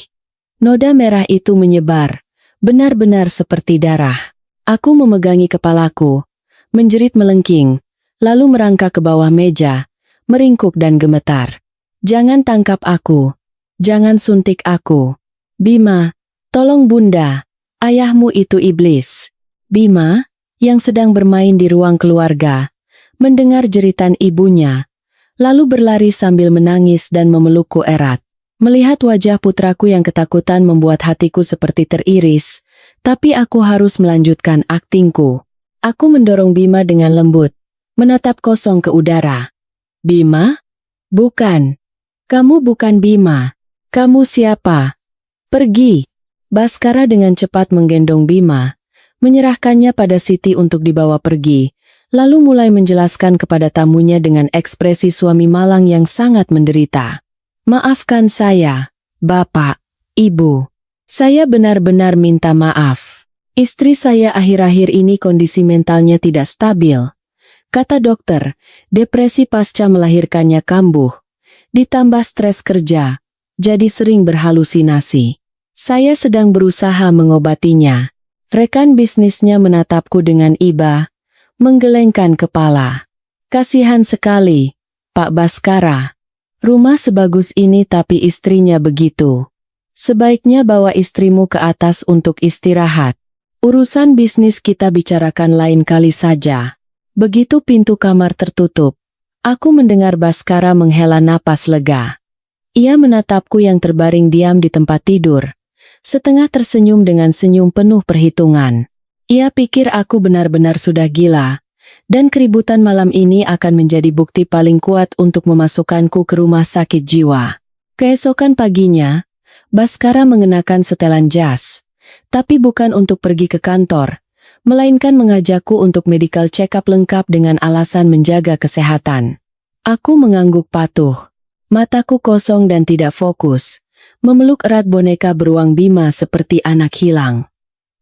S1: Noda merah itu menyebar, benar-benar seperti darah. Aku memegangi kepalaku, menjerit melengking, lalu merangkak ke bawah meja, meringkuk dan gemetar. Jangan tangkap aku. Jangan suntik aku. Bima, tolong Bunda. Ayahmu itu iblis. Bima, yang sedang bermain di ruang keluarga, mendengar jeritan ibunya, lalu berlari sambil menangis dan memelukku erat. Melihat wajah putraku yang ketakutan membuat hatiku seperti teriris, tapi aku harus melanjutkan aktingku. Aku mendorong Bima dengan lembut, menatap kosong ke udara. Bima? Bukan. Kamu bukan Bima. Kamu siapa? Pergi. Baskara dengan cepat menggendong Bima, menyerahkannya pada Siti untuk dibawa pergi, lalu mulai menjelaskan kepada tamunya dengan ekspresi suami malang yang sangat menderita. Maafkan saya, Bapak, Ibu. Saya benar-benar minta maaf. Istri saya akhir-akhir ini kondisi mentalnya tidak stabil. Kata dokter, depresi pasca melahirkannya kambuh, ditambah stres kerja, jadi sering berhalusinasi. Saya sedang berusaha mengobatinya. Rekan bisnisnya menatapku dengan iba, menggelengkan kepala. Kasihan sekali, Pak Baskara. Rumah sebagus ini tapi istrinya begitu. Sebaiknya bawa istrimu ke atas untuk istirahat. Urusan bisnis kita bicarakan lain kali saja. Begitu pintu kamar tertutup, aku mendengar Baskara menghela napas lega. Ia menatapku yang terbaring diam di tempat tidur, setengah tersenyum dengan senyum penuh perhitungan. Ia pikir aku benar-benar sudah gila, dan keributan malam ini akan menjadi bukti paling kuat untuk memasukkanku ke rumah sakit jiwa. Keesokan paginya, Baskara mengenakan setelan jas, tapi bukan untuk pergi ke kantor, melainkan mengajakku untuk medical check-up lengkap dengan alasan menjaga kesehatan. Aku mengangguk patuh, mataku kosong dan tidak fokus, memeluk erat boneka beruang Bima seperti anak hilang.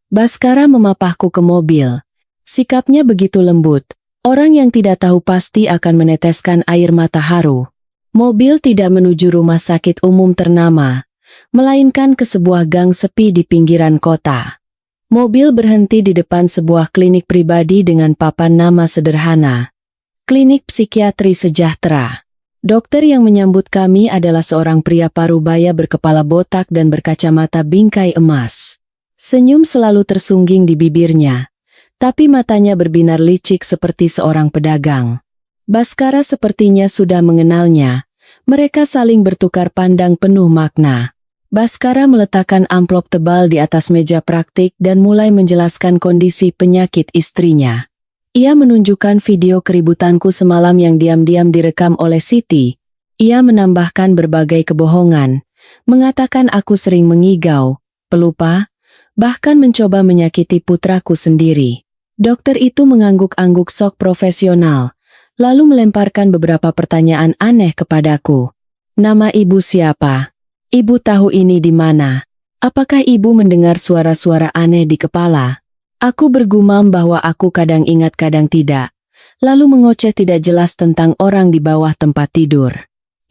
S1: Baskara memapahku ke mobil. Sikapnya begitu lembut, orang yang tidak tahu pasti akan meneteskan air mata haru. Mobil tidak menuju rumah sakit umum ternama, melainkan ke sebuah gang sepi di pinggiran kota. Mobil berhenti di depan sebuah klinik pribadi dengan papan nama sederhana. Klinik Psikiatri Sejahtera. Dokter yang menyambut kami adalah seorang pria parubaya berkepala botak dan berkacamata bingkai emas. Senyum selalu tersungging di bibirnya, tapi matanya berbinar licik seperti seorang pedagang. Baskara sepertinya sudah mengenalnya. Mereka saling bertukar pandang penuh makna. Baskara meletakkan amplop tebal di atas meja praktik dan mulai menjelaskan kondisi penyakit istrinya. Ia menunjukkan video keributanku semalam yang diam-diam direkam oleh Siti. Ia menambahkan berbagai kebohongan, mengatakan aku sering mengigau, pelupa, bahkan mencoba menyakiti putraku sendiri. Dokter itu mengangguk-angguk sok profesional, lalu melemparkan beberapa pertanyaan aneh kepadaku. Nama ibu siapa? Ibu tahu ini di mana? Apakah ibu mendengar suara-suara aneh di kepala? Aku bergumam bahwa aku kadang ingat kadang tidak, lalu mengoceh tidak jelas tentang orang di bawah tempat tidur.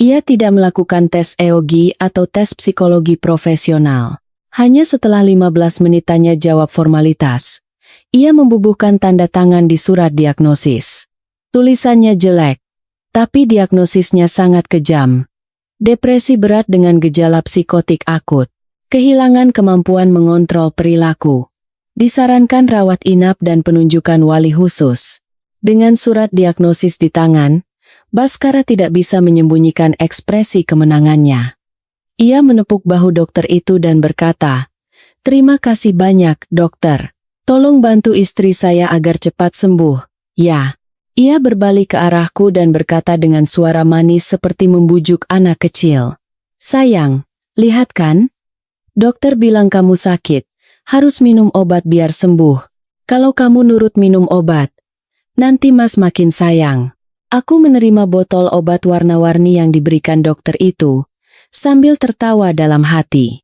S1: Ia tidak melakukan tes EOG atau tes psikologi profesional. Hanya setelah 15 menit tanya jawab formalitas, ia membubuhkan tanda tangan di surat diagnosis. Tulisannya jelek, tapi diagnosisnya sangat kejam. Depresi berat dengan gejala psikotik akut. Kehilangan kemampuan mengontrol perilaku. Disarankan rawat inap dan penunjukan wali khusus. Dengan surat diagnosis di tangan, Baskara tidak bisa menyembunyikan ekspresi kemenangannya. Ia menepuk bahu dokter itu dan berkata, "Terima kasih banyak, dokter. Tolong bantu istri saya agar cepat sembuh." Ya. Ia berbalik ke arahku dan berkata dengan suara manis seperti membujuk anak kecil. "Sayang, lihat kan? Dokter bilang kamu sakit. Harus minum obat biar sembuh. Kalau kamu nurut minum obat, nanti Mas makin sayang." Aku menerima botol obat warna-warni yang diberikan dokter itu, sambil tertawa dalam hati.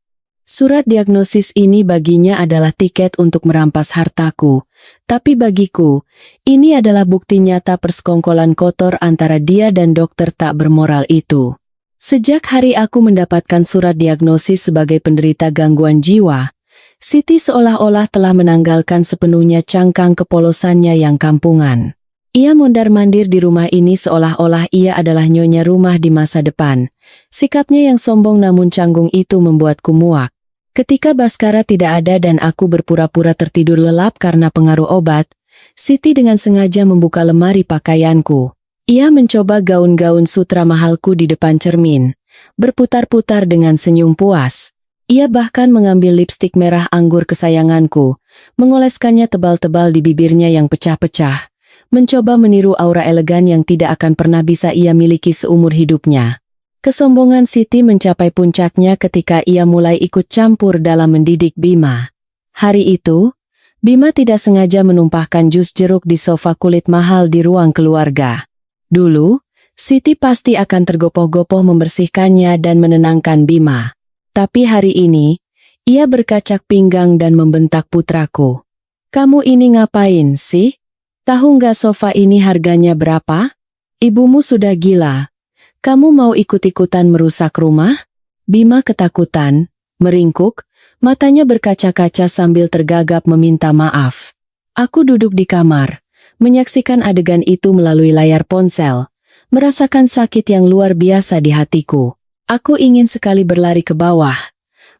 S1: Surat diagnosis ini baginya adalah tiket untuk merampas hartaku, tapi bagiku, ini adalah bukti nyata persekongkolan kotor antara dia dan dokter tak bermoral itu. Sejak hari aku mendapatkan surat diagnosis sebagai penderita gangguan jiwa, Siti seolah-olah telah menanggalkan sepenuhnya cangkang kepolosannya yang kampungan. Ia mondar-mandir di rumah ini seolah-olah ia adalah nyonya rumah di masa depan. Sikapnya yang sombong namun canggung itu membuatku muak. Ketika Baskara tidak ada dan aku berpura-pura tertidur lelap karena pengaruh obat, Siti dengan sengaja membuka lemari pakaianku. Ia mencoba gaun-gaun sutra mahalku di depan cermin, berputar-putar dengan senyum puas. Ia bahkan mengambil lipstik merah anggur kesayanganku, mengoleskannya tebal-tebal di bibirnya yang pecah-pecah, mencoba meniru aura elegan yang tidak akan pernah bisa ia miliki seumur hidupnya. Kesombongan Siti mencapai puncaknya ketika ia mulai ikut campur dalam mendidik Bima. Hari itu, Bima tidak sengaja menumpahkan jus jeruk di sofa kulit mahal di ruang keluarga. Dulu, Siti pasti akan tergopoh-gopoh membersihkannya dan menenangkan Bima. Tapi hari ini, ia berkacak pinggang dan membentak putraku. "Kamu ini ngapain sih? Tahu nggak sofa ini harganya berapa? Ibumu sudah gila. Kamu mau ikut-ikutan merusak rumah?" Bima ketakutan, meringkuk, matanya berkaca-kaca sambil tergagap meminta maaf. Aku duduk di kamar, Menyaksikan adegan itu melalui layar ponsel, merasakan sakit yang luar biasa di hatiku. Aku ingin sekali berlari ke bawah,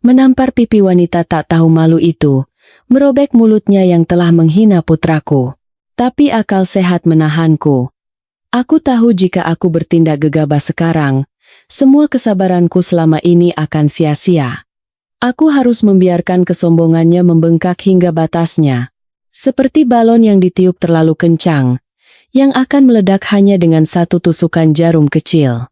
S1: menampar pipi wanita tak tahu malu itu, merobek mulutnya yang telah menghina putraku. Tapi akal sehat menahanku. Aku tahu jika aku bertindak gegabah sekarang, semua kesabaranku selama ini akan sia-sia. Aku harus membiarkan kesombongannya membengkak hingga batasnya. Seperti balon yang ditiup terlalu kencang, yang akan meledak hanya dengan satu tusukan jarum kecil.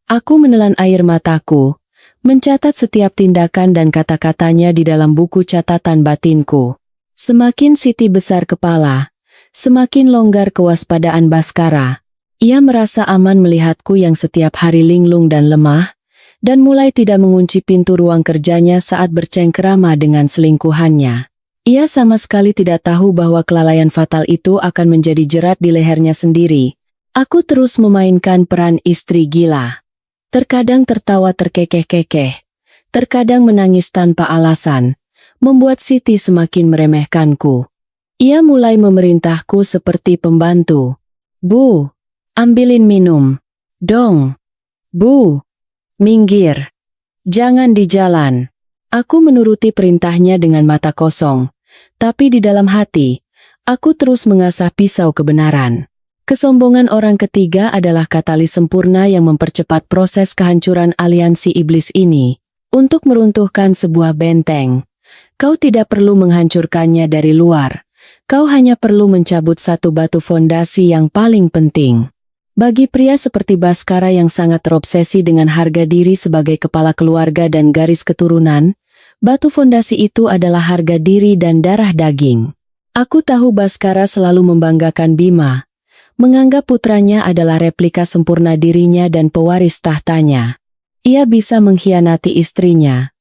S1: Aku menelan air mataku, mencatat setiap tindakan dan kata-katanya di dalam buku catatan batinku. Semakin Siti besar kepala, semakin longgar kewaspadaan Baskara. Ia merasa aman melihatku yang setiap hari linglung dan lemah, dan mulai tidak mengunci pintu ruang kerjanya saat bercengkerama dengan selingkuhannya. Ia sama sekali tidak tahu bahwa kelalaian fatal itu akan menjadi jerat di lehernya sendiri. Aku terus memainkan peran istri gila. Terkadang tertawa terkekeh-kekeh, terkadang menangis tanpa alasan, membuat Siti semakin meremehkanku. Ia mulai memerintahku seperti pembantu. Bu, ambilin minum. Dong. Bu, minggir. Jangan di jalan. Aku menuruti perintahnya dengan mata kosong, tapi di dalam hati, aku terus mengasah pisau kebenaran. Kesombongan orang ketiga adalah katalis sempurna yang mempercepat proses kehancuran aliansi iblis ini. Untuk meruntuhkan sebuah benteng, kau tidak perlu menghancurkannya dari luar. Kau hanya perlu mencabut satu batu fondasi yang paling penting. Bagi pria seperti Baskara yang sangat terobsesi dengan harga diri sebagai kepala keluarga dan garis keturunan, batu fondasi itu adalah harga diri dan darah daging. Aku tahu Baskara selalu membanggakan Bima, menganggap putranya adalah replika sempurna dirinya dan pewaris tahtanya. Ia bisa mengkhianati istrinya,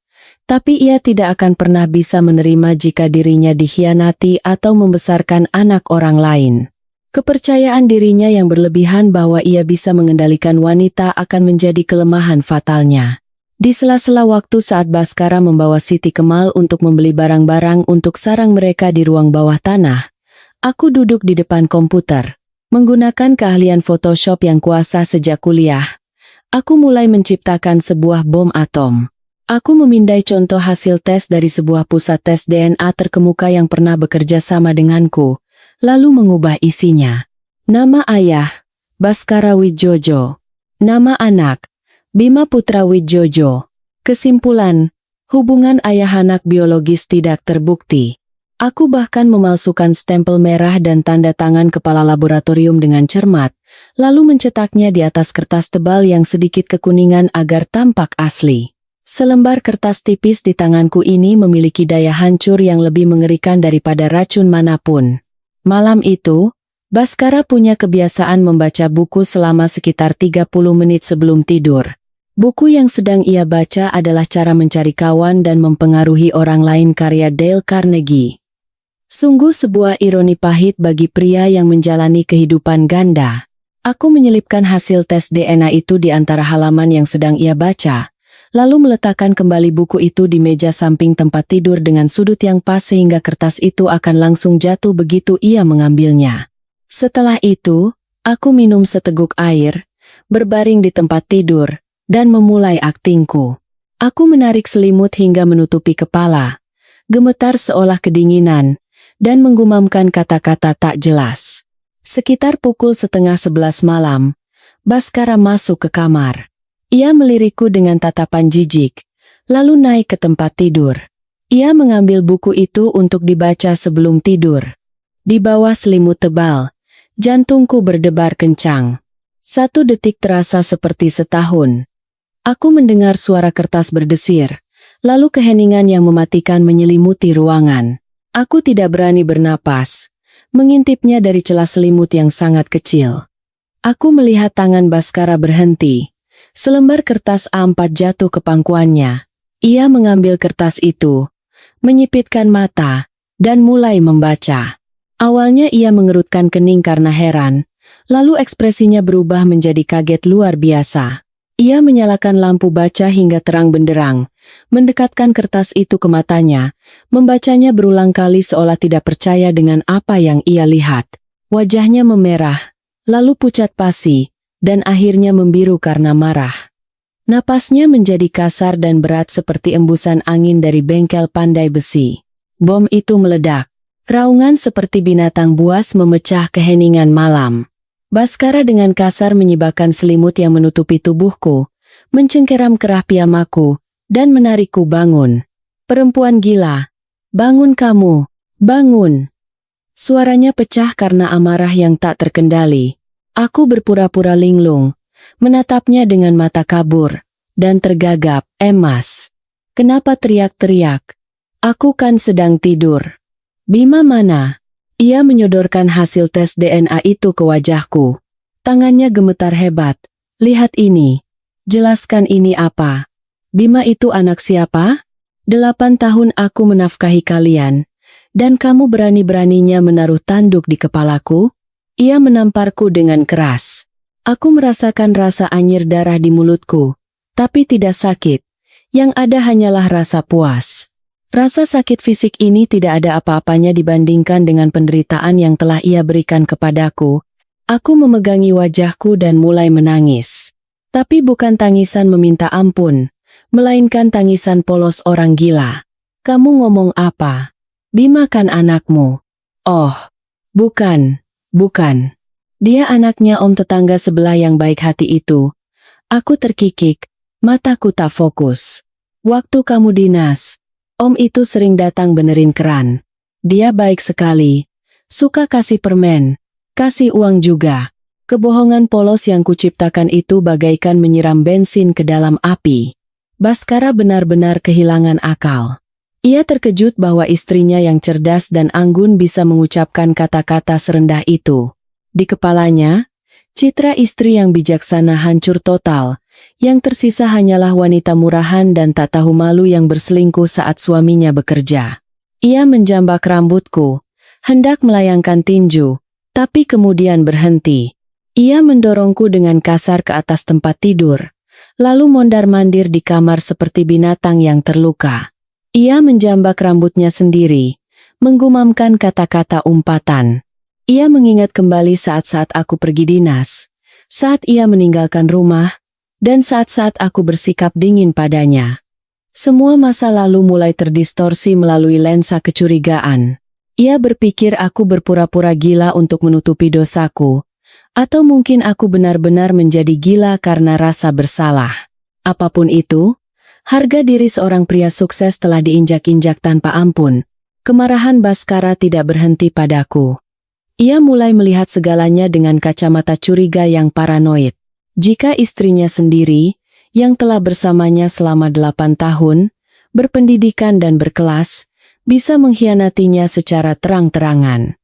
S1: tapi ia tidak akan pernah bisa menerima jika dirinya dikhianati atau membesarkan anak orang lain. Kepercayaan dirinya yang berlebihan bahwa ia bisa mengendalikan wanita akan menjadi kelemahan fatalnya. Di sela-sela waktu saat Baskara membawa Siti Kemal untuk membeli barang-barang untuk sarang mereka di ruang bawah tanah, aku duduk di depan komputer. Menggunakan keahlian Photoshop yang kuasa sejak kuliah, aku mulai menciptakan sebuah bom atom. Aku memindai contoh hasil tes dari sebuah pusat tes DNA terkemuka yang pernah bekerja sama denganku, lalu mengubah isinya. Nama ayah, Baskara Widjojo. Nama anak, Bima Putra Widjojo. Kesimpulan, hubungan ayah anak biologis tidak terbukti. Aku bahkan memalsukan stempel merah dan tanda tangan kepala laboratorium dengan cermat, lalu mencetaknya di atas kertas tebal yang sedikit kekuningan agar tampak asli. Selembar kertas tipis di tanganku ini memiliki daya hancur yang lebih mengerikan daripada racun manapun. Malam itu, Baskara punya kebiasaan membaca buku selama sekitar 30 menit sebelum tidur. Buku yang sedang ia baca adalah Cara Mencari Kawan dan Mempengaruhi Orang Lain karya Dale Carnegie. Sungguh sebuah ironi pahit bagi pria yang menjalani kehidupan ganda. Aku menyelipkan hasil tes DNA itu di antara halaman yang sedang ia baca, lalu meletakkan kembali buku itu di meja samping tempat tidur dengan sudut yang pas sehingga kertas itu akan langsung jatuh begitu ia mengambilnya. Setelah itu, aku minum seteguk air, berbaring di tempat tidur, dan memulai aktingku. Aku menarik selimut hingga menutupi kepala, gemetar seolah kedinginan, dan menggumamkan kata-kata tak jelas. Sekitar pukul 10:30 malam, Baskara masuk ke kamar. Ia melirikku dengan tatapan jijik, lalu naik ke tempat tidur. Ia mengambil buku itu untuk dibaca sebelum tidur. Di bawah selimut tebal, jantungku berdebar kencang. 1 detik terasa seperti setahun. Aku mendengar suara kertas berdesir, lalu keheningan yang mematikan menyelimuti ruangan. Aku tidak berani bernapas, mengintipnya dari celah selimut yang sangat kecil. Aku melihat tangan Baskara berhenti. Selembar kertas A4 jatuh ke pangkuannya. Ia mengambil kertas itu, menyipitkan mata, dan mulai membaca. Awalnya ia mengerutkan kening karena heran, lalu ekspresinya berubah menjadi kaget luar biasa. Ia menyalakan lampu baca hingga terang benderang, mendekatkan kertas itu ke matanya, membacanya berulang kali seolah tidak percaya dengan apa yang ia lihat. Wajahnya memerah, lalu pucat pasi, dan akhirnya membiru karena marah. Napasnya menjadi kasar dan berat seperti embusan angin dari bengkel pandai besi. Bom itu meledak. Raungan seperti binatang buas memecah keheningan malam. Baskara dengan kasar menyibakkan selimut yang menutupi tubuhku, mencengkeram kerah piyamaku, dan menarikku bangun. Perempuan gila, bangun kamu, bangun. Suaranya pecah karena amarah yang tak terkendali. Aku berpura-pura linglung, menatapnya dengan mata kabur, dan tergagap. Mas, kenapa teriak-teriak? Aku kan sedang tidur. Bima mana? Ia menyodorkan hasil tes DNA itu ke wajahku. Tangannya gemetar hebat. Lihat ini. Jelaskan ini apa? Bima itu anak siapa? 8 tahun aku menafkahi kalian, dan kamu berani-beraninya menaruh tanduk di kepalaku? Ia menamparku dengan keras. Aku merasakan rasa anyir darah di mulutku, tapi tidak sakit. Yang ada hanyalah rasa puas. Rasa sakit fisik ini tidak ada apa-apanya dibandingkan dengan penderitaan yang telah ia berikan kepadaku. Aku memegangi wajahku dan mulai menangis. Tapi bukan tangisan meminta ampun, melainkan tangisan polos orang gila. Kamu ngomong apa? Bima kan anakmu? Oh, bukan. Dia anaknya om tetangga sebelah yang baik hati itu. Aku terkikik, mataku tak fokus. Waktu kamu dinas, om itu sering datang benerin keran. Dia baik sekali, suka kasih permen, kasih uang juga. Kebohongan polos yang kuciptakan itu bagaikan menyiram bensin ke dalam api. Baskara benar-benar kehilangan akal. Ia terkejut bahwa istrinya yang cerdas dan anggun bisa mengucapkan kata-kata serendah itu. Di kepalanya, citra istri yang bijaksana hancur total. Yang tersisa hanyalah wanita murahan dan tak tahu malu yang berselingkuh saat suaminya bekerja. Ia menjambak rambutku, hendak melayangkan tinju, tapi kemudian berhenti. Ia mendorongku dengan kasar ke atas tempat tidur, lalu mondar-mandir di kamar seperti binatang yang terluka. Ia menjambak rambutnya sendiri, menggumamkan kata-kata umpatan. Ia mengingat kembali saat-saat aku pergi dinas, saat ia meninggalkan rumah, dan saat-saat aku bersikap dingin padanya. Semua masa lalu mulai terdistorsi melalui lensa kecurigaan. Ia berpikir aku berpura-pura gila untuk menutupi dosaku, atau mungkin aku benar-benar menjadi gila karena rasa bersalah. Apapun itu, harga diri seorang pria sukses telah diinjak-injak tanpa ampun. Kemarahan Baskara tidak berhenti padaku. Ia mulai melihat segalanya dengan kacamata curiga yang paranoid. Jika istrinya sendiri, yang telah bersamanya selama 8 tahun, berpendidikan dan berkelas, bisa mengkhianatinya secara terang-terangan.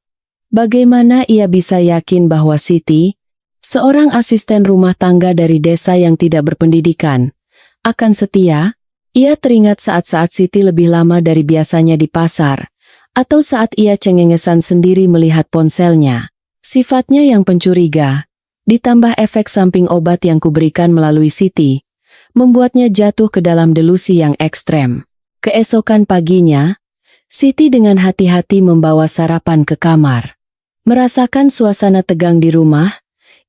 S1: Bagaimana ia bisa yakin bahwa Siti, seorang asisten rumah tangga dari desa yang tidak berpendidikan, akan setia? Ia teringat saat-saat Siti lebih lama dari biasanya di pasar, atau saat ia cengengesan sendiri melihat ponselnya. Sifatnya yang pencuriga, ditambah efek samping obat yang kuberikan melalui Siti, membuatnya jatuh ke dalam delusi yang ekstrem. Keesokan paginya, Siti dengan hati-hati membawa sarapan ke kamar. Merasakan suasana tegang di rumah,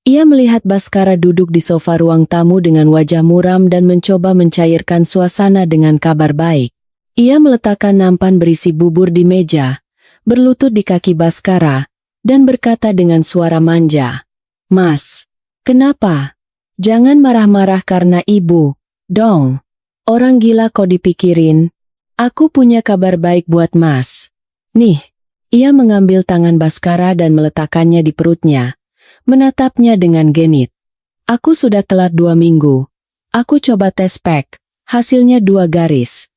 S1: ia melihat Baskara duduk di sofa ruang tamu dengan wajah muram dan mencoba mencairkan suasana dengan kabar baik. Ia meletakkan nampan berisi bubur di meja, berlutut di kaki Baskara, dan berkata dengan suara manja, "Mas, kenapa? Jangan marah-marah karena ibu, dong. Orang gila kau dipikirin. Aku punya kabar baik buat Mas. Nih." Ia mengambil tangan Baskara dan meletakkannya di perutnya, menatapnya dengan genit. "Aku sudah telat 2 minggu. Aku coba tes pack, hasilnya 2 garis.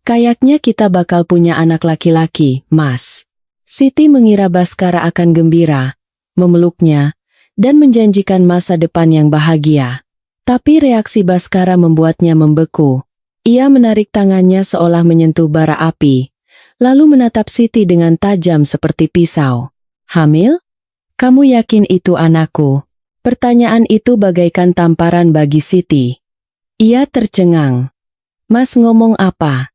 S1: Kayaknya kita bakal punya anak laki-laki, Mas." Siti mengira Baskara akan gembira, memeluknya, dan menjanjikan masa depan yang bahagia. Tapi reaksi Baskara membuatnya membeku. Ia menarik tangannya seolah menyentuh bara api, lalu menatap Siti dengan tajam seperti pisau. "Hamil? Kamu yakin itu anakku?" Pertanyaan itu bagaikan tamparan bagi Siti. Ia tercengang. "Mas ngomong apa?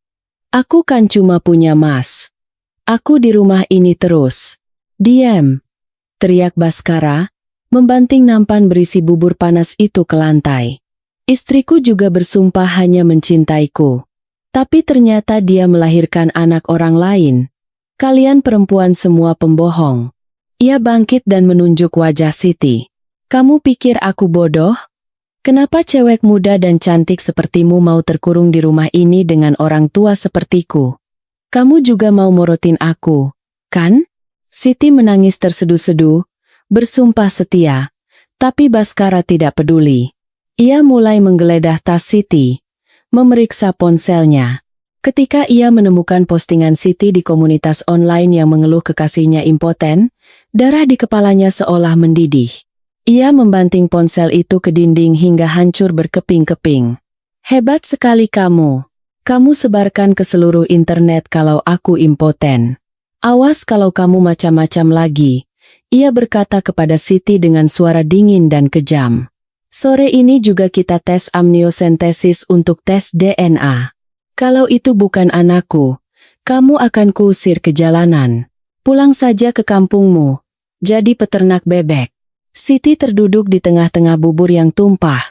S1: Aku kan cuma punya Mas. Aku di rumah ini terus." "Diam. teriak Baskara, membanting nampan berisi bubur panas itu ke lantai. Istriku juga bersumpah hanya mencintaiku. Tapi ternyata dia melahirkan anak orang lain. Kalian perempuan semua pembohong. Ia bangkit dan menunjuk wajah Siti. Kamu pikir aku bodoh? Kenapa cewek muda dan cantik sepertimu mau terkurung di rumah ini dengan orang tua sepertiku? Kamu juga mau morotin aku, kan? Siti menangis terseduh-seduh, bersumpah setia. Tapi Baskara tidak peduli. Ia mulai menggeledah tas Siti, memeriksa ponselnya. Ketika ia menemukan postingan Siti di komunitas online yang mengeluh kekasihnya impoten, darah di kepalanya seolah mendidih. Ia membanting ponsel itu ke dinding hingga hancur berkeping-keping. Hebat sekali kamu. Kamu sebarkan ke seluruh internet kalau aku impoten. Awas kalau kamu macam-macam lagi. Ia berkata kepada Siti dengan suara dingin dan kejam. Sore ini juga kita tes amniosentesis untuk tes DNA. Kalau itu bukan anakku, kamu akan kuusir ke jalanan. Pulang saja ke kampungmu. Jadi peternak bebek. Siti terduduk di tengah-tengah bubur yang tumpah,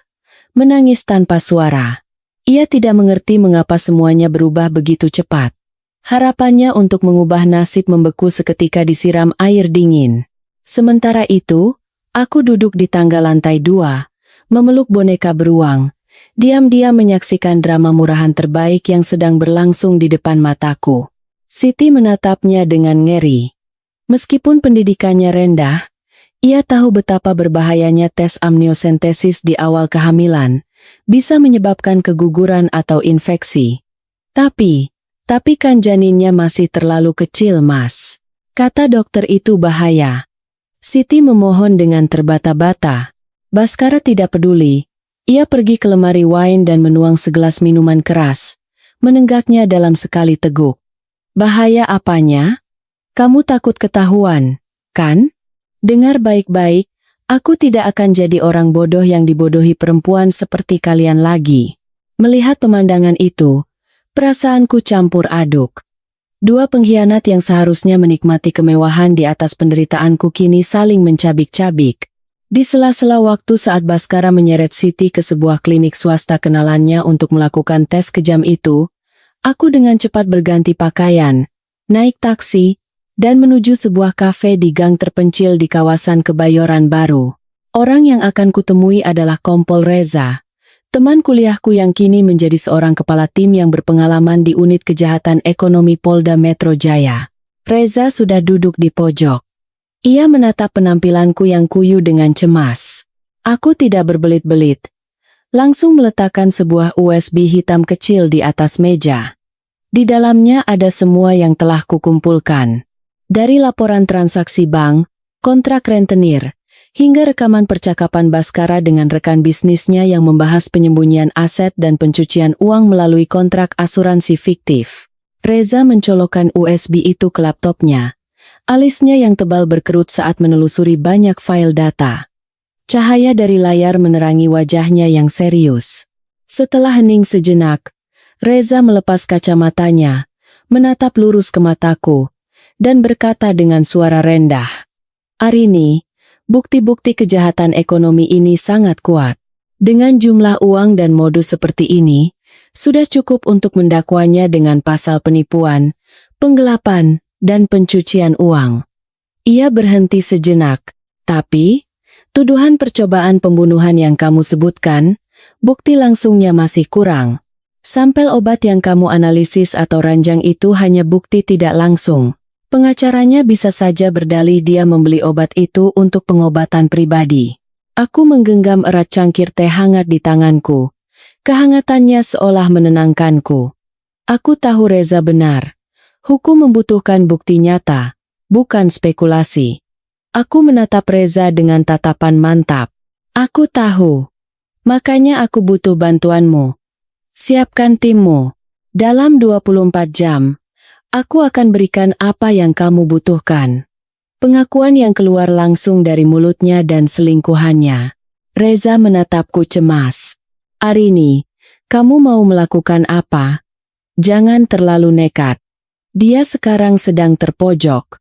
S1: menangis tanpa suara. Ia tidak mengerti mengapa semuanya berubah begitu cepat. Harapannya untuk mengubah nasib membeku seketika disiram air dingin. Sementara itu, aku duduk di tangga lantai 2, memeluk boneka beruang, diam-diam menyaksikan drama murahan terbaik yang sedang berlangsung di depan mataku. Siti menatapnya dengan ngeri. Meskipun pendidikannya rendah, ia tahu betapa berbahayanya tes amniosentesis di awal kehamilan, bisa menyebabkan keguguran atau infeksi. Tapi kan janinnya masih terlalu kecil, Mas. Kata dokter itu bahaya. Siti memohon dengan terbata-bata. Baskara tidak peduli. Ia pergi ke lemari wine dan menuang segelas minuman keras, menenggaknya dalam sekali teguk. Bahaya apanya? Kamu takut ketahuan, kan? Dengar baik-baik, aku tidak akan jadi orang bodoh yang dibodohi perempuan seperti kalian lagi. Melihat pemandangan itu, perasaanku campur aduk. Dua pengkhianat yang seharusnya menikmati kemewahan di atas penderitaanku kini saling mencabik-cabik. Di sela-sela waktu saat Baskara menyeret Siti ke sebuah klinik swasta kenalannya untuk melakukan tes kejam itu, aku dengan cepat berganti pakaian, naik taksi, dan menuju sebuah kafe di gang terpencil di kawasan Kebayoran Baru. Orang yang akan kutemui adalah Kompol Reza, teman kuliahku yang kini menjadi seorang kepala tim yang berpengalaman di unit kejahatan ekonomi Polda Metro Jaya. Reza sudah duduk di pojok. Ia menatap penampilanku yang kuyu dengan cemas. Aku tidak berbelit-belit. Langsung meletakkan sebuah USB hitam kecil di atas meja. Di dalamnya ada semua yang telah kukumpulkan. Dari laporan transaksi bank, kontrak rentenir, hingga rekaman percakapan Baskara dengan rekan bisnisnya yang membahas penyembunyian aset dan pencucian uang melalui kontrak asuransi fiktif. Reza mencolokkan USB itu ke laptopnya. Alisnya yang tebal berkerut saat menelusuri banyak file data. Cahaya dari layar menerangi wajahnya yang serius. Setelah hening sejenak, Reza melepas kacamatanya, menatap lurus ke mataku, dan berkata dengan suara rendah, "Arini, bukti-bukti kejahatan ekonomi ini sangat kuat. Dengan jumlah uang dan modus seperti ini, sudah cukup untuk mendakwanya dengan pasal penipuan, penggelapan, dan pencucian uang." Ia berhenti sejenak, "Tapi, tuduhan percobaan pembunuhan yang kamu sebutkan, bukti langsungnya masih kurang. Sampel obat yang kamu analisis atau ranjang itu hanya bukti tidak langsung. Pengacaranya bisa saja berdalih dia membeli obat itu untuk pengobatan pribadi." Aku menggenggam erat cangkir teh hangat di tanganku. Kehangatannya seolah menenangkanku. Aku tahu Reza benar. Hukum membutuhkan bukti nyata, bukan spekulasi. Aku menatap Reza dengan tatapan mantap. Aku tahu. Makanya aku butuh bantuanmu. Siapkan timmu. Dalam 24 jam. Aku akan berikan apa yang kamu butuhkan. Pengakuan yang keluar langsung dari mulutnya dan selingkuhannya. Reza menatapku cemas. "Arini, kamu mau melakukan apa? Jangan terlalu nekat. Dia sekarang sedang terpojok.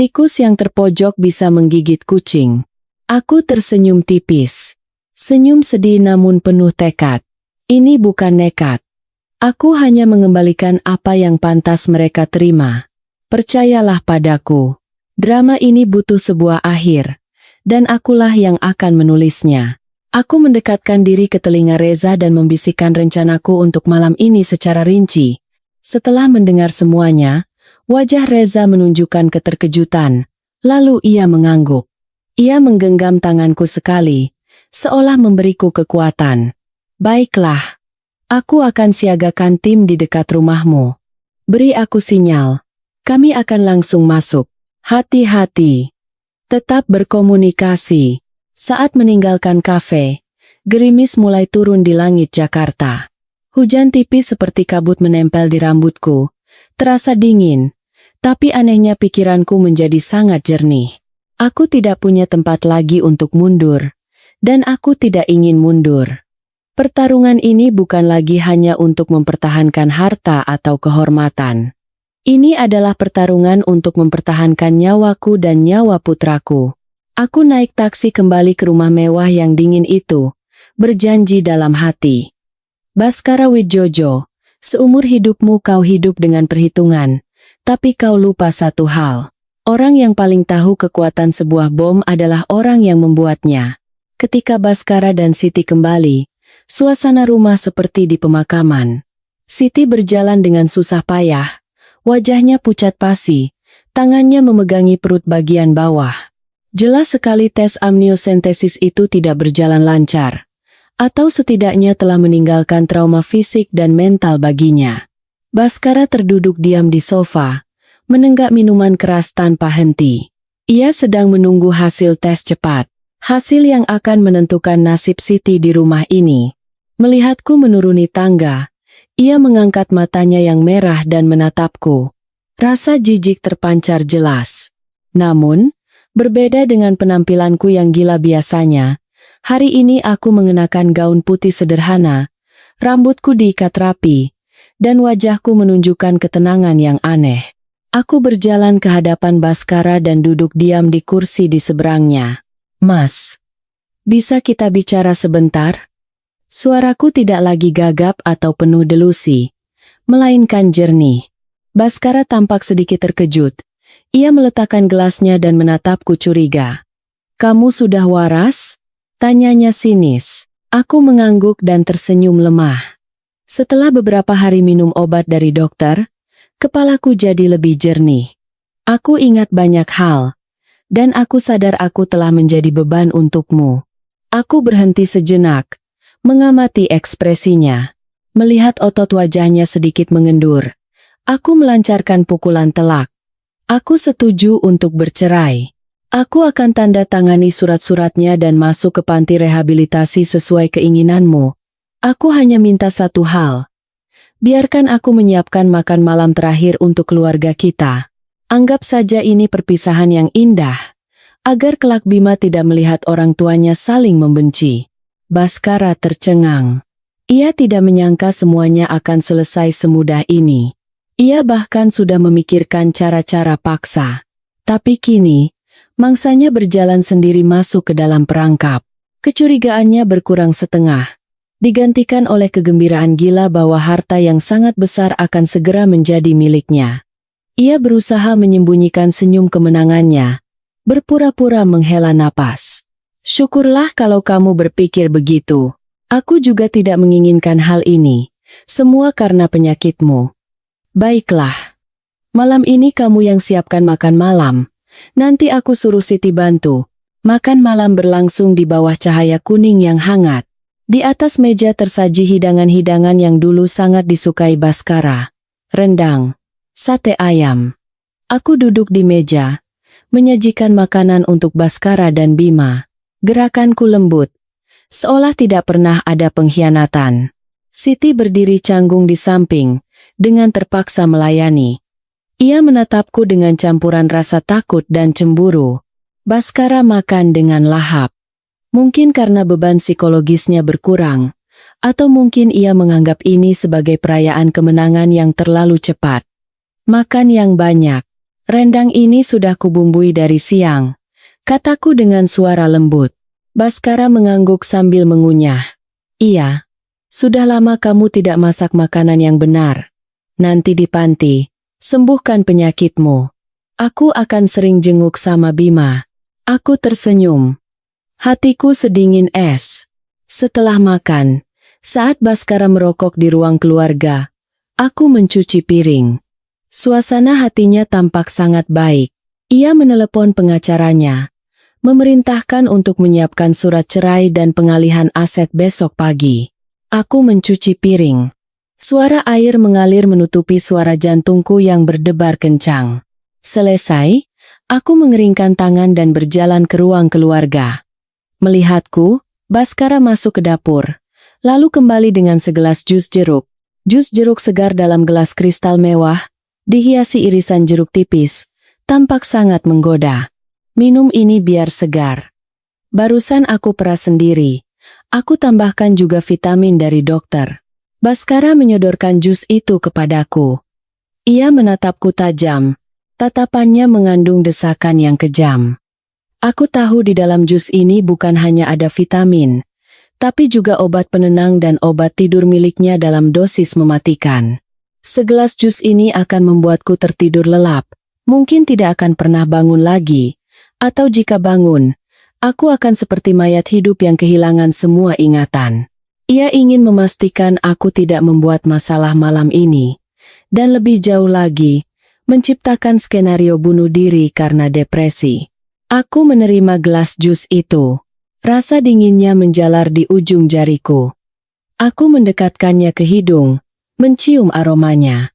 S1: Tikus yang terpojok bisa menggigit kucing. Aku tersenyum tipis. Senyum sedih namun penuh tekad. Ini bukan nekat. Aku hanya mengembalikan apa yang pantas mereka terima. Percayalah padaku. Drama ini butuh sebuah akhir. Dan akulah yang akan menulisnya. Aku mendekatkan diri ke telinga Reza dan membisikkan rencanaku untuk malam ini secara rinci. Setelah mendengar semuanya, wajah Reza menunjukkan keterkejutan. Lalu ia mengangguk. Ia menggenggam tanganku sekali, seolah memberiku kekuatan. Baiklah. Aku akan siagakan tim di dekat rumahmu. Beri aku sinyal. Kami akan langsung masuk. Hati-hati. Tetap berkomunikasi. Saat meninggalkan kafe, gerimis mulai turun di langit Jakarta. Hujan tipis seperti kabut menempel di rambutku. Terasa dingin, tapi anehnya pikiranku menjadi sangat jernih. Aku tidak punya tempat lagi untuk mundur, dan aku tidak ingin mundur. Pertarungan ini bukan lagi hanya untuk mempertahankan harta atau kehormatan. Ini adalah pertarungan untuk mempertahankan nyawaku dan nyawa putraku. Aku naik taksi kembali ke rumah mewah yang dingin itu, berjanji dalam hati. Baskara Widjojo, seumur hidupmu kau hidup dengan perhitungan, tapi kau lupa satu hal. Orang yang paling tahu kekuatan sebuah bom adalah orang yang membuatnya. Ketika Baskara dan Siti kembali, suasana rumah seperti di pemakaman. Siti berjalan dengan susah payah, wajahnya pucat pasi, tangannya memegangi perut bagian bawah. Jelas sekali tes amniosentesis itu tidak berjalan lancar, atau setidaknya telah meninggalkan trauma fisik dan mental baginya. Baskara terduduk diam di sofa, menenggak minuman keras tanpa henti. Ia sedang menunggu hasil tes cepat, hasil yang akan menentukan nasib Siti di rumah ini. Melihatku menuruni tangga, ia mengangkat matanya yang merah dan menatapku. Rasa jijik terpancar jelas. Namun, berbeda dengan penampilanku yang gila biasanya, hari ini aku mengenakan gaun putih sederhana, rambutku diikat rapi, dan wajahku menunjukkan ketenangan yang aneh. Aku berjalan ke hadapan Baskara dan duduk diam di kursi di seberangnya. Mas, bisa kita bicara sebentar? Suaraku tidak lagi gagap atau penuh delusi, melainkan jernih. Baskara tampak sedikit terkejut. Ia meletakkan gelasnya dan menatapku curiga. Kamu sudah waras? Tanyanya sinis. Aku mengangguk dan tersenyum lemah. Setelah beberapa hari minum obat dari dokter, kepalaku jadi lebih jernih. Aku ingat banyak hal, dan aku sadar aku telah menjadi beban untukmu. Aku berhenti sejenak, mengamati ekspresinya. Melihat otot wajahnya sedikit mengendur, aku melancarkan pukulan telak. Aku setuju untuk bercerai. Aku akan tanda tangani surat-suratnya dan masuk ke panti rehabilitasi sesuai keinginanmu. Aku hanya minta satu hal. Biarkan aku menyiapkan makan malam terakhir untuk keluarga kita. Anggap saja ini perpisahan yang indah, agar kelak Bima tidak melihat orang tuanya saling membenci. Baskara tercengang. Ia tidak menyangka semuanya akan selesai semudah ini. Ia bahkan sudah memikirkan cara-cara paksa. Tapi kini, mangsanya berjalan sendiri masuk ke dalam perangkap. Kecurigaannya berkurang setengah, digantikan oleh kegembiraan gila bahwa harta yang sangat besar akan segera menjadi miliknya. Ia berusaha menyembunyikan senyum kemenangannya, berpura-pura menghela napas. Syukurlah kalau kamu berpikir begitu. Aku juga tidak menginginkan hal ini. Semua karena penyakitmu. Baiklah. Malam ini kamu yang siapkan makan malam. Nanti aku suruh Siti bantu. Makan malam berlangsung di bawah cahaya kuning yang hangat. Di atas meja tersaji hidangan-hidangan yang dulu sangat disukai Baskara. Rendang, sate ayam. Aku duduk di meja, menyajikan makanan untuk Baskara dan Bima. Gerakanku lembut, seolah tidak pernah ada pengkhianatan. Siti berdiri canggung di samping, dengan terpaksa melayani. Ia menatapku dengan campuran rasa takut dan cemburu. Baskara makan dengan lahap. Mungkin karena beban psikologisnya berkurang, atau mungkin ia menganggap ini sebagai perayaan kemenangan yang terlalu cepat. Makan yang banyak. Rendang ini sudah kubumbui dari siang, kataku dengan suara lembut. Baskara mengangguk sambil mengunyah. Iya, sudah lama kamu tidak masak makanan yang benar. Nanti di panti, sembuhkan penyakitmu. Aku akan sering jenguk sama Bima. Aku tersenyum. Hatiku sedingin es. Setelah makan, saat Baskara merokok di ruang keluarga, aku mencuci piring. Suasana hatinya tampak sangat baik. Ia menelepon pengacaranya, memerintahkan untuk menyiapkan surat cerai dan pengalihan aset besok pagi. Aku mencuci piring. Suara air mengalir menutupi suara jantungku yang berdebar kencang. Selesai, aku mengeringkan tangan dan berjalan ke ruang keluarga. Melihatku, Baskara masuk ke dapur, lalu kembali dengan segelas jus jeruk. Jus jeruk segar dalam gelas kristal mewah, dihiasi irisan jeruk tipis, tampak sangat menggoda. Minum ini biar segar. Barusan aku peras sendiri. Aku tambahkan juga vitamin dari dokter. Baskara menyodorkan jus itu kepadaku. Ia menatapku tajam. Tatapannya mengandung desakan yang kejam. Aku tahu di dalam jus ini bukan hanya ada vitamin, tapi juga obat penenang dan obat tidur miliknya dalam dosis mematikan. Segelas jus ini akan membuatku tertidur lelap, mungkin tidak akan pernah bangun lagi, atau jika bangun, aku akan seperti mayat hidup yang kehilangan semua ingatan. Ia ingin memastikan aku tidak membuat masalah malam ini, dan lebih jauh lagi, menciptakan skenario bunuh diri karena depresi. Aku menerima gelas jus itu. Rasa dinginnya menjalar di ujung jariku. Aku mendekatkannya ke hidung, mencium aromanya.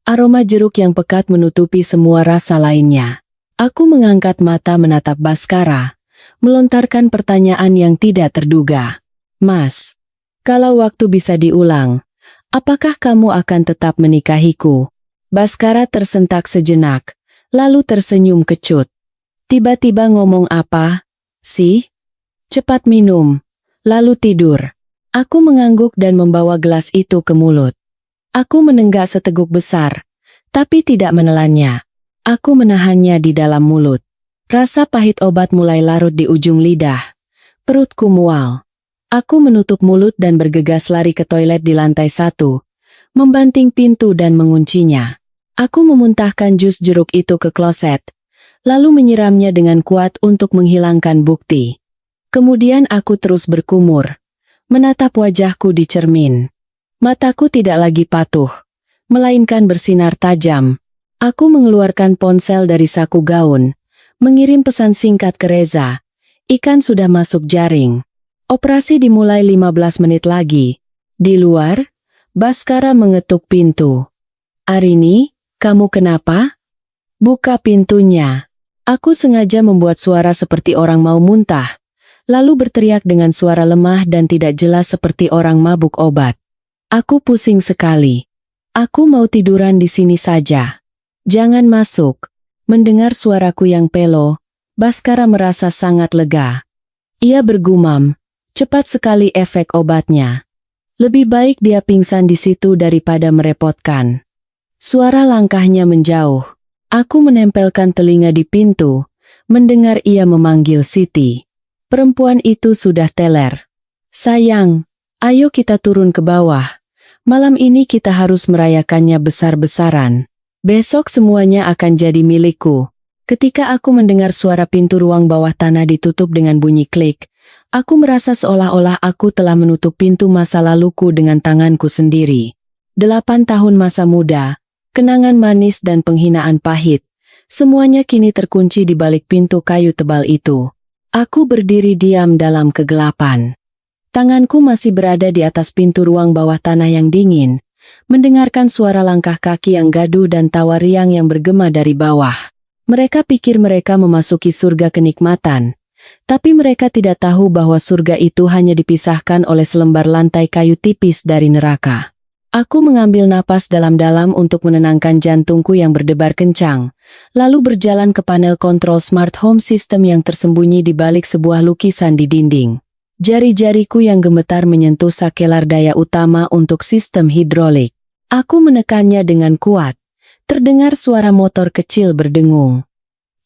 S1: Aroma jeruk yang pekat menutupi semua rasa lainnya. Aku mengangkat mata menatap Baskara, melontarkan pertanyaan yang tidak terduga. Mas, kalau waktu bisa diulang, apakah kamu akan tetap menikahiku? Baskara tersentak sejenak, lalu tersenyum kecut. Tiba-tiba ngomong apa sih? Cepat minum, lalu tidur. Aku mengangguk dan membawa gelas itu ke mulut. Aku menenggak seteguk besar, tapi tidak menelannya. Aku menahannya di dalam mulut. Rasa pahit obat mulai larut di ujung lidah. Perutku mual. Aku menutup mulut dan bergegas lari ke toilet di lantai 1, membanting pintu dan menguncinya. Aku memuntahkan jus jeruk itu ke kloset, lalu menyiramnya dengan kuat untuk menghilangkan bukti. Kemudian aku terus berkumur, menatap wajahku di cermin. Mataku tidak lagi patuh, melainkan bersinar tajam. Aku mengeluarkan ponsel dari saku gaun, mengirim pesan singkat ke Reza. Ikan sudah masuk jaring. Operasi dimulai 15 menit lagi. Di luar, Baskara mengetuk pintu. Arini, kamu kenapa? Buka pintunya. Aku sengaja membuat suara seperti orang mau muntah, lalu berteriak dengan suara lemah dan tidak jelas seperti orang mabuk obat. Aku pusing sekali. Aku mau tiduran di sini saja. Jangan masuk. Mendengar suaraku yang pelo, Baskara merasa sangat lega. Ia bergumam, cepat sekali efek obatnya. Lebih baik dia pingsan di situ daripada merepotkan. Suara langkahnya menjauh. Aku menempelkan telinga di pintu, mendengar ia memanggil Siti. Perempuan itu sudah teler. Sayang, ayo kita turun ke bawah. Malam ini kita harus merayakannya besar-besaran. Besok semuanya akan jadi milikku. Ketika aku mendengar suara pintu ruang bawah tanah ditutup dengan bunyi klik, aku merasa seolah-olah aku telah menutup pintu masa laluku dengan tanganku sendiri. 8 tahun masa muda, kenangan manis dan penghinaan pahit, semuanya kini terkunci di balik pintu kayu tebal itu. Aku berdiri diam dalam kegelapan. Tanganku masih berada di atas pintu ruang bawah tanah yang dingin, mendengarkan suara langkah kaki yang gaduh dan tawa riang yang bergema dari bawah. Mereka pikir mereka memasuki surga kenikmatan, tapi mereka tidak tahu bahwa surga itu hanya dipisahkan oleh selembar lantai kayu tipis dari neraka. Aku mengambil napas dalam-dalam untuk menenangkan jantungku yang berdebar kencang, lalu berjalan ke panel kontrol smart home system yang tersembunyi di balik sebuah lukisan di dinding. Jari-jariku yang gemetar menyentuh sakelar daya utama untuk sistem hidrolik. Aku menekannya dengan kuat, Terdengar suara motor kecil berdengung.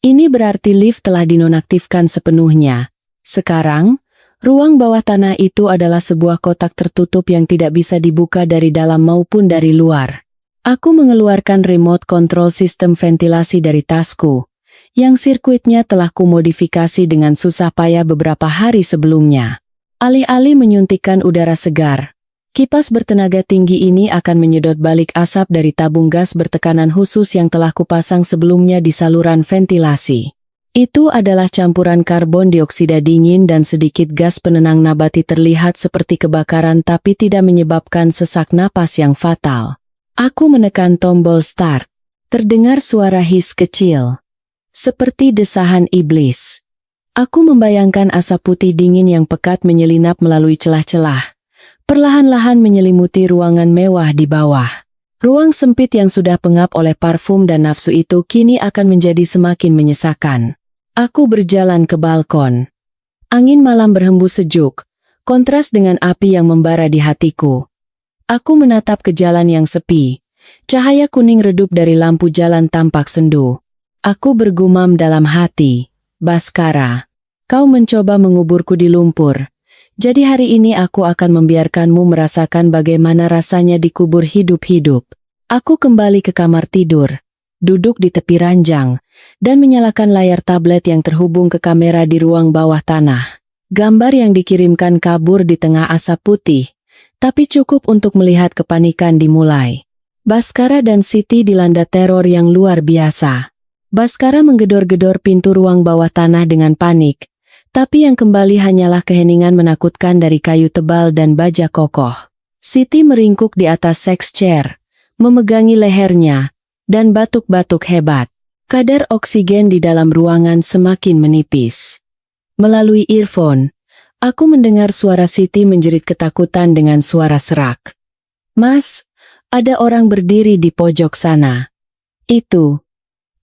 S1: Ini berarti lift telah dinonaktifkan sepenuhnya. Sekarang, ruang bawah tanah itu adalah sebuah kotak tertutup yang tidak bisa dibuka dari dalam maupun dari luar. Aku mengeluarkan remote control sistem ventilasi dari tasku, yang sirkuitnya telah kumodifikasi dengan susah payah beberapa hari sebelumnya. Alih-alih menyuntikkan udara segar, kipas bertenaga tinggi ini akan menyedot balik asap dari tabung gas bertekanan khusus yang telah kupasang sebelumnya di saluran ventilasi. Itu adalah campuran karbon dioksida dingin dan sedikit gas penenang nabati terlihat seperti kebakaran tapi tidak menyebabkan sesak napas yang fatal. Aku menekan tombol start. Terdengar suara his kecil. Seperti desahan iblis. Aku membayangkan asap putih dingin yang pekat menyelinap melalui celah-celah. Perlahan-lahan menyelimuti ruangan mewah di bawah. Ruang sempit yang sudah pengap oleh parfum dan nafsu itu kini akan menjadi semakin menyesakan. Aku berjalan ke balkon. Angin malam berhembus sejuk, kontras dengan api yang membara di hatiku. Aku menatap ke jalan yang sepi. Cahaya kuning redup dari lampu jalan tampak sendu. Aku bergumam dalam hati, Baskara, kau mencoba menguburku di lumpur. Jadi hari ini aku akan membiarkanmu merasakan bagaimana rasanya dikubur hidup-hidup. Aku kembali ke kamar tidur, duduk di tepi ranjang, dan menyalakan layar tablet yang terhubung ke kamera di ruang bawah tanah. Gambar yang dikirimkan kabur di tengah asap putih, tapi cukup untuk melihat kepanikan dimulai. Baskara dan Siti dilanda teror yang luar biasa. Baskara menggedor-gedor pintu ruang bawah tanah dengan panik. Tapi yang kembali hanyalah keheningan menakutkan dari kayu tebal dan baja kokoh. Siti meringkuk di atas sex chair, memegangi lehernya, dan batuk-batuk hebat. Kadar oksigen di dalam ruangan semakin menipis. Melalui earphone, aku mendengar suara Siti menjerit ketakutan dengan suara serak. Mas, ada orang berdiri di pojok sana. Itu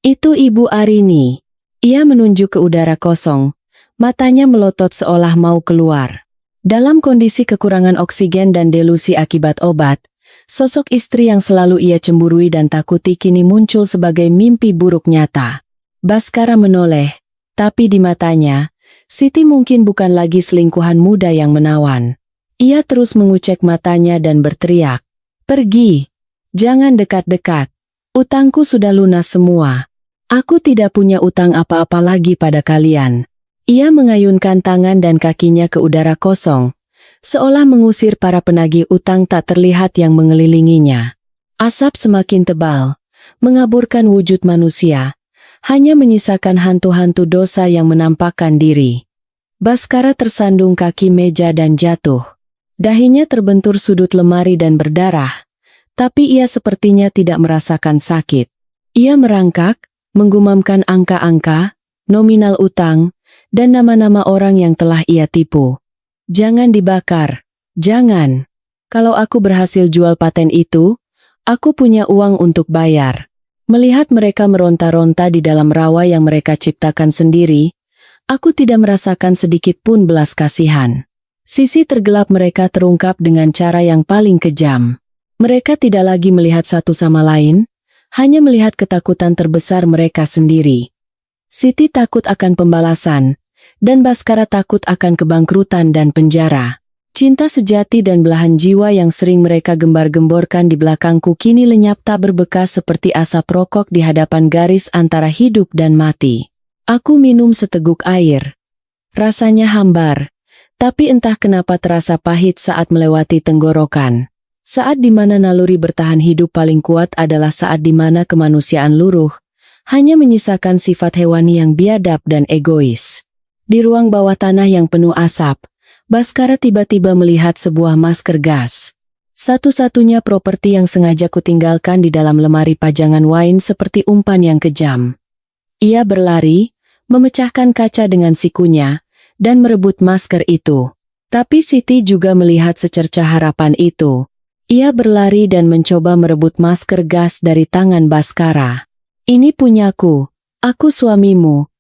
S1: Ibu Arini. Ia menunjuk ke udara kosong. Matanya melotot seolah mau keluar. Dalam kondisi kekurangan oksigen dan delusi akibat obat, sosok istri yang selalu ia cemburui dan takuti kini muncul sebagai mimpi buruk nyata. Baskara menoleh, tapi di matanya, Siti mungkin bukan lagi selingkuhan muda yang menawan. Ia terus mengucek matanya dan berteriak, "Pergi! Jangan dekat-dekat. Utangku sudah lunas semua. Aku tidak punya utang apa-apa lagi pada kalian." Ia mengayunkan tangan dan kakinya ke udara kosong, seolah mengusir para penagih utang tak terlihat yang mengelilinginya. Asap semakin tebal, mengaburkan wujud manusia, hanya menyisakan hantu-hantu dosa yang menampakkan diri. Baskara tersandung kaki meja dan jatuh. Dahinya terbentur sudut lemari dan berdarah, tapi ia sepertinya tidak merasakan sakit. Ia merangkak, menggumamkan angka-angka, nominal utang, dan nama-nama orang yang telah ia tipu. Jangan dibakar, jangan. Kalau aku berhasil jual paten itu, aku punya uang untuk bayar. Melihat mereka meronta-ronta di dalam rawa yang mereka ciptakan sendiri, aku tidak merasakan sedikit pun belas kasihan. Sisi tergelap mereka terungkap dengan cara yang paling kejam. Mereka tidak lagi melihat satu sama lain, hanya melihat ketakutan terbesar mereka sendiri. Siti takut akan pembalasan, dan Baskara takut akan kebangkrutan dan penjara. Cinta sejati dan belahan jiwa yang sering mereka gembar-gemborkan di belakangku kini lenyap tak berbekas seperti asap rokok di hadapan garis antara hidup dan mati. Aku minum seteguk air. Rasanya hambar, tapi entah kenapa terasa pahit saat melewati tenggorokan. Saat di mana naluri bertahan hidup paling kuat adalah saat di mana kemanusiaan luruh, hanya menyisakan sifat hewani yang biadab dan egois. Di ruang bawah tanah yang penuh asap, Baskara tiba-tiba melihat sebuah masker gas. Satu-satunya properti yang sengaja kutinggalkan di dalam lemari pajangan wine seperti umpan yang kejam. Ia berlari, memecahkan kaca dengan sikunya, dan merebut masker itu. Tapi Siti juga melihat secercah harapan itu. Ia berlari dan mencoba merebut masker gas dari tangan Baskara. "Ini punyaku, aku suamimu.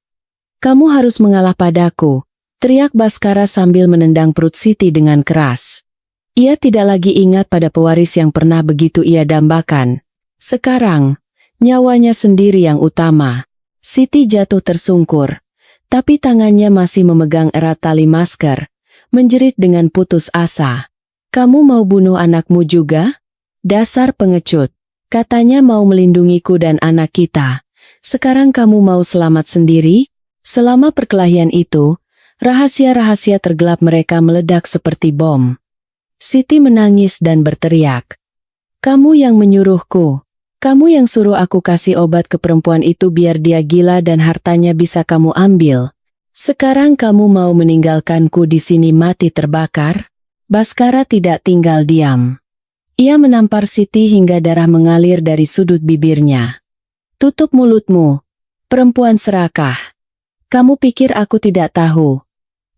S1: Kamu harus mengalah padaku," teriak Baskara sambil menendang perut Siti dengan keras. Ia tidak lagi ingat pada pewaris yang pernah begitu ia dambakan. Sekarang, Nyawanya sendiri yang utama. Siti jatuh tersungkur, tapi tangannya masih memegang erat tali masker, menjerit dengan putus asa. Kamu mau bunuh anakmu juga? Dasar pengecut. Katanya mau melindungiku dan anak kita. Sekarang kamu mau selamat sendiri? Selama perkelahian itu, rahasia-rahasia tergelap mereka meledak seperti bom. Siti menangis dan berteriak. Kamu yang menyuruhku. Kamu yang suruh aku kasih obat ke perempuan itu biar dia gila dan hartanya bisa kamu ambil. Sekarang kamu mau meninggalkanku di sini mati terbakar? Baskara tidak tinggal diam. Ia menampar Siti hingga darah mengalir dari sudut bibirnya. Tutup mulutmu, perempuan serakah. Kamu pikir aku tidak tahu?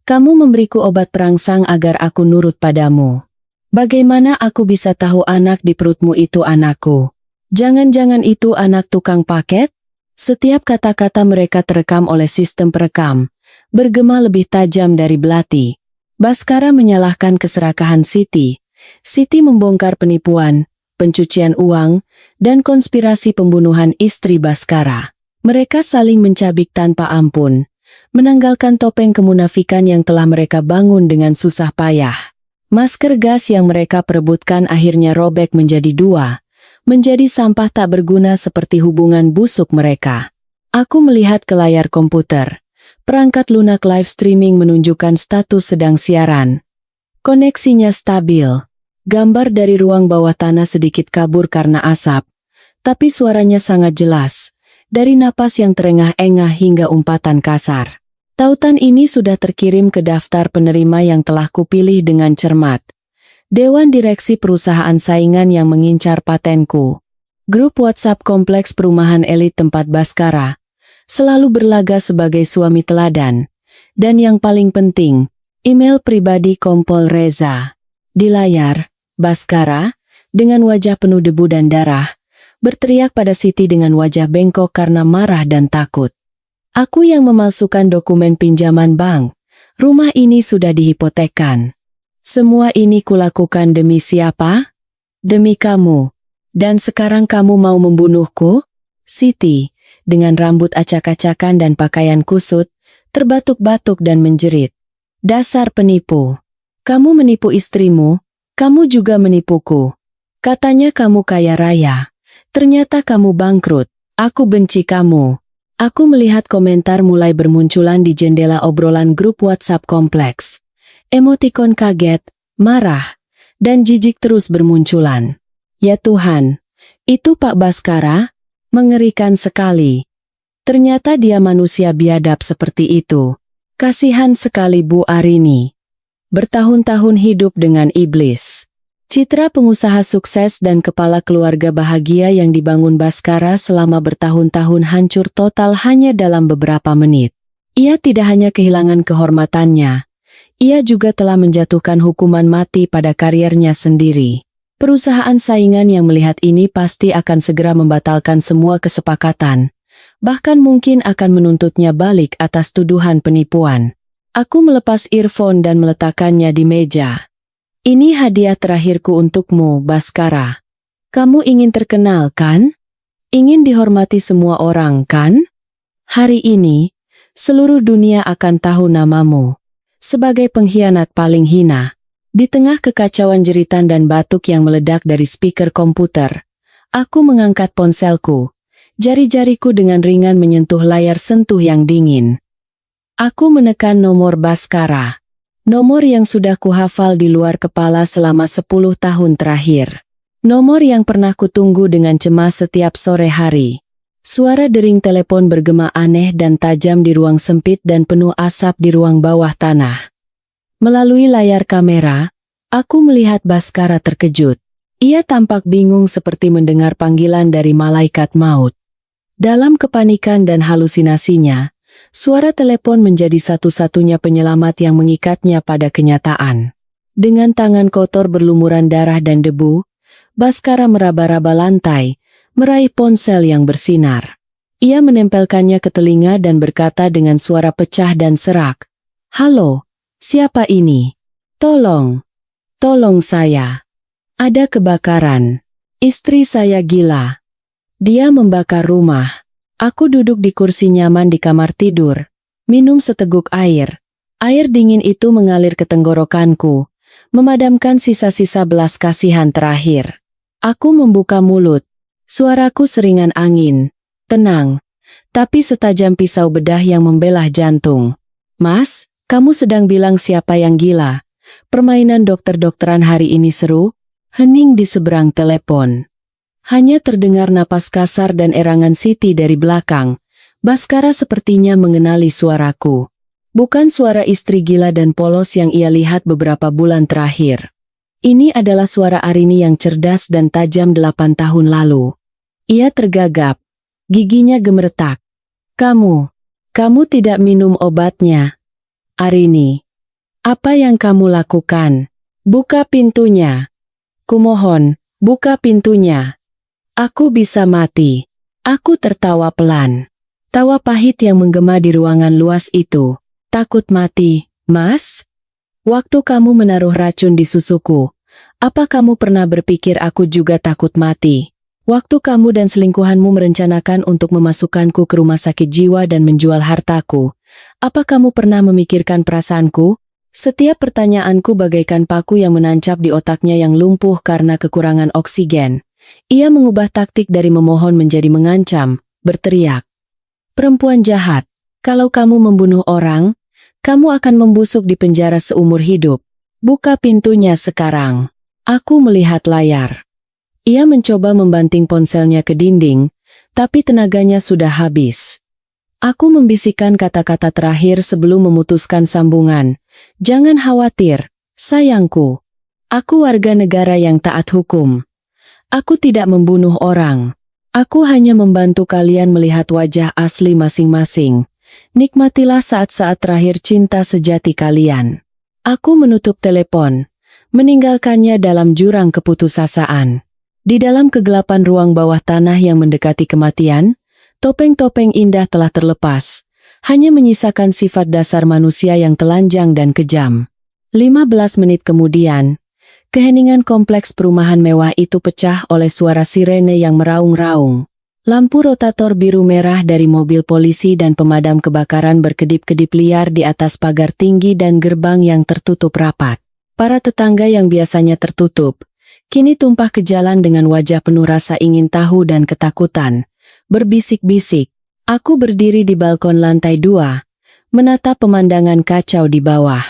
S1: Kamu memberiku obat perangsang agar aku nurut padamu. Bagaimana aku bisa tahu anak di perutmu itu anakku? Jangan-jangan itu anak tukang paket? Setiap kata-kata mereka terekam oleh sistem perekam, bergema lebih tajam dari belati. Baskara menyalahkan keserakahan Siti. Siti membongkar penipuan, pencucian uang, dan konspirasi pembunuhan istri Baskara. Mereka saling mencabik tanpa ampun, menanggalkan topeng kemunafikan yang telah mereka bangun dengan susah payah. Masker gas yang mereka perebutkan akhirnya robek menjadi dua, menjadi sampah tak berguna seperti hubungan busuk mereka. Aku melihat ke layar komputer. Perangkat lunak live streaming menunjukkan status sedang siaran. Koneksinya stabil. Gambar dari ruang bawah tanah sedikit kabur karena asap, tapi suaranya sangat jelas, dari napas yang terengah-engah hingga umpatan kasar. Tautan ini sudah terkirim ke daftar penerima yang telah kupilih dengan cermat. Dewan Direksi perusahaan saingan yang mengincar patenku. Grup WhatsApp kompleks perumahan elit tempat Baskara selalu berlaga sebagai suami teladan. Dan yang paling penting, email pribadi Kompol Reza. Di layar, Baskara, dengan wajah penuh debu dan darah, berteriak pada Siti dengan wajah bengkok karena marah dan takut. Aku yang memalsukan dokumen pinjaman bank. Rumah ini sudah dihipotekkan. Semua ini kulakukan demi siapa? Demi kamu. Dan sekarang kamu mau membunuhku? Siti, dengan rambut acak-acakan dan pakaian kusut, terbatuk-batuk dan menjerit. Dasar penipu. Kamu menipu istrimu, kamu juga menipuku. Katanya kamu kaya raya. Ternyata kamu bangkrut. Aku benci kamu. Aku melihat komentar mulai bermunculan di jendela obrolan grup WhatsApp kompleks. Emotikon kaget, marah, dan jijik terus bermunculan. Ya Tuhan, itu Pak Baskara? Mengerikan sekali. Ternyata dia manusia biadab seperti itu. Kasihan sekali Bu Arini. Bertahun-tahun hidup dengan iblis. Citra pengusaha sukses dan kepala keluarga bahagia yang dibangun Baskara selama bertahun-tahun hancur total hanya dalam beberapa menit. Ia tidak hanya kehilangan kehormatannya, ia juga telah menjatuhkan hukuman mati pada karirnya sendiri. Perusahaan saingan yang melihat ini pasti akan segera membatalkan semua kesepakatan, bahkan mungkin akan menuntutnya balik atas tuduhan penipuan. Aku melepas earphone dan meletakkannya di meja. Ini hadiah terakhirku untukmu, Baskara. Kamu ingin terkenal, kan? Ingin dihormati semua orang, kan? Hari ini, seluruh dunia akan tahu namamu sebagai pengkhianat paling hina. Di tengah kekacauan jeritan dan batuk yang meledak dari speaker komputer, aku mengangkat ponselku. Jari-jariku dengan ringan menyentuh layar sentuh yang dingin. Aku menekan nomor Baskara. Nomor yang sudah kuhafal di luar kepala selama 10 tahun terakhir. Nomor yang pernah kutunggu dengan cemas setiap sore hari. Suara dering telepon bergema aneh dan tajam di ruang sempit dan penuh asap di ruang bawah tanah. Melalui layar kamera, aku melihat Baskara terkejut. Ia tampak bingung seperti mendengar panggilan dari malaikat maut. Dalam kepanikan dan halusinasinya, suara telepon menjadi satu-satunya penyelamat yang mengikatnya pada kenyataan. Dengan tangan kotor berlumuran darah dan debu, Baskara meraba-raba lantai, meraih ponsel yang bersinar. Ia menempelkannya ke telinga dan berkata dengan suara pecah dan serak, "Halo, siapa ini? Tolong, tolong saya. Ada kebakaran. Istri saya gila." Dia membakar rumah. Aku duduk di kursi nyaman di kamar tidur, minum seteguk air. Air dingin itu mengalir ke tenggorokanku, memadamkan sisa-sisa belas kasihan terakhir. Aku membuka mulut. Suaraku seringan angin. Tenang. Tapi setajam pisau bedah yang membelah jantung. Mas, kamu sedang bilang siapa yang gila? Permainan dokter-dokteran hari ini seru? Hening di seberang telepon. Hanya terdengar napas kasar dan erangan Siti dari belakang. Baskara sepertinya mengenali suaraku. Bukan suara istri gila dan polos yang ia lihat beberapa bulan terakhir. Ini adalah suara Arini yang cerdas dan tajam 8 tahun lalu. Ia tergagap. Giginya gemeretak. Kamu tidak minum obatnya. Arini, apa yang kamu lakukan? Buka pintunya. Kumohon, buka pintunya. Aku bisa mati. Aku tertawa pelan. Tawa pahit yang menggema di ruangan luas itu. Takut mati, Mas? Waktu kamu menaruh racun di susuku, apa kamu pernah berpikir aku juga takut mati? Waktu kamu dan selingkuhanmu merencanakan untuk memasukkanku ke rumah sakit jiwa dan menjual hartaku, apa kamu pernah memikirkan perasaanku? Setiap pertanyaanku bagaikan paku yang menancap di otaknya yang lumpuh karena kekurangan oksigen. Ia mengubah taktik dari memohon menjadi mengancam, berteriak. Perempuan jahat, kalau kamu membunuh orang, kamu akan membusuk di penjara seumur hidup. Buka pintunya sekarang. Aku melihat layar. Ia mencoba membanting ponselnya ke dinding, tapi tenaganya sudah habis. Aku membisikkan kata-kata terakhir sebelum memutuskan sambungan. Jangan khawatir, sayangku. Aku warga negara yang taat hukum. Aku tidak membunuh orang. Aku hanya membantu kalian melihat wajah asli masing-masing. Nikmatilah saat-saat terakhir cinta sejati kalian. Aku menutup telepon, meninggalkannya dalam jurang keputusasaan. Di dalam kegelapan ruang bawah tanah yang mendekati kematian, topeng-topeng indah telah terlepas, hanya menyisakan sifat dasar manusia yang telanjang dan kejam. 15 menit kemudian, keheningan kompleks perumahan mewah itu pecah oleh suara sirene yang meraung-raung. Lampu rotator biru merah dari mobil polisi dan pemadam kebakaran berkedip-kedip liar di atas pagar tinggi dan gerbang yang tertutup rapat. Para tetangga yang biasanya tertutup, kini tumpah ke jalan dengan wajah penuh rasa ingin tahu dan ketakutan. Berbisik-bisik, aku berdiri di balkon lantai 2, menatap pemandangan kacau di bawah.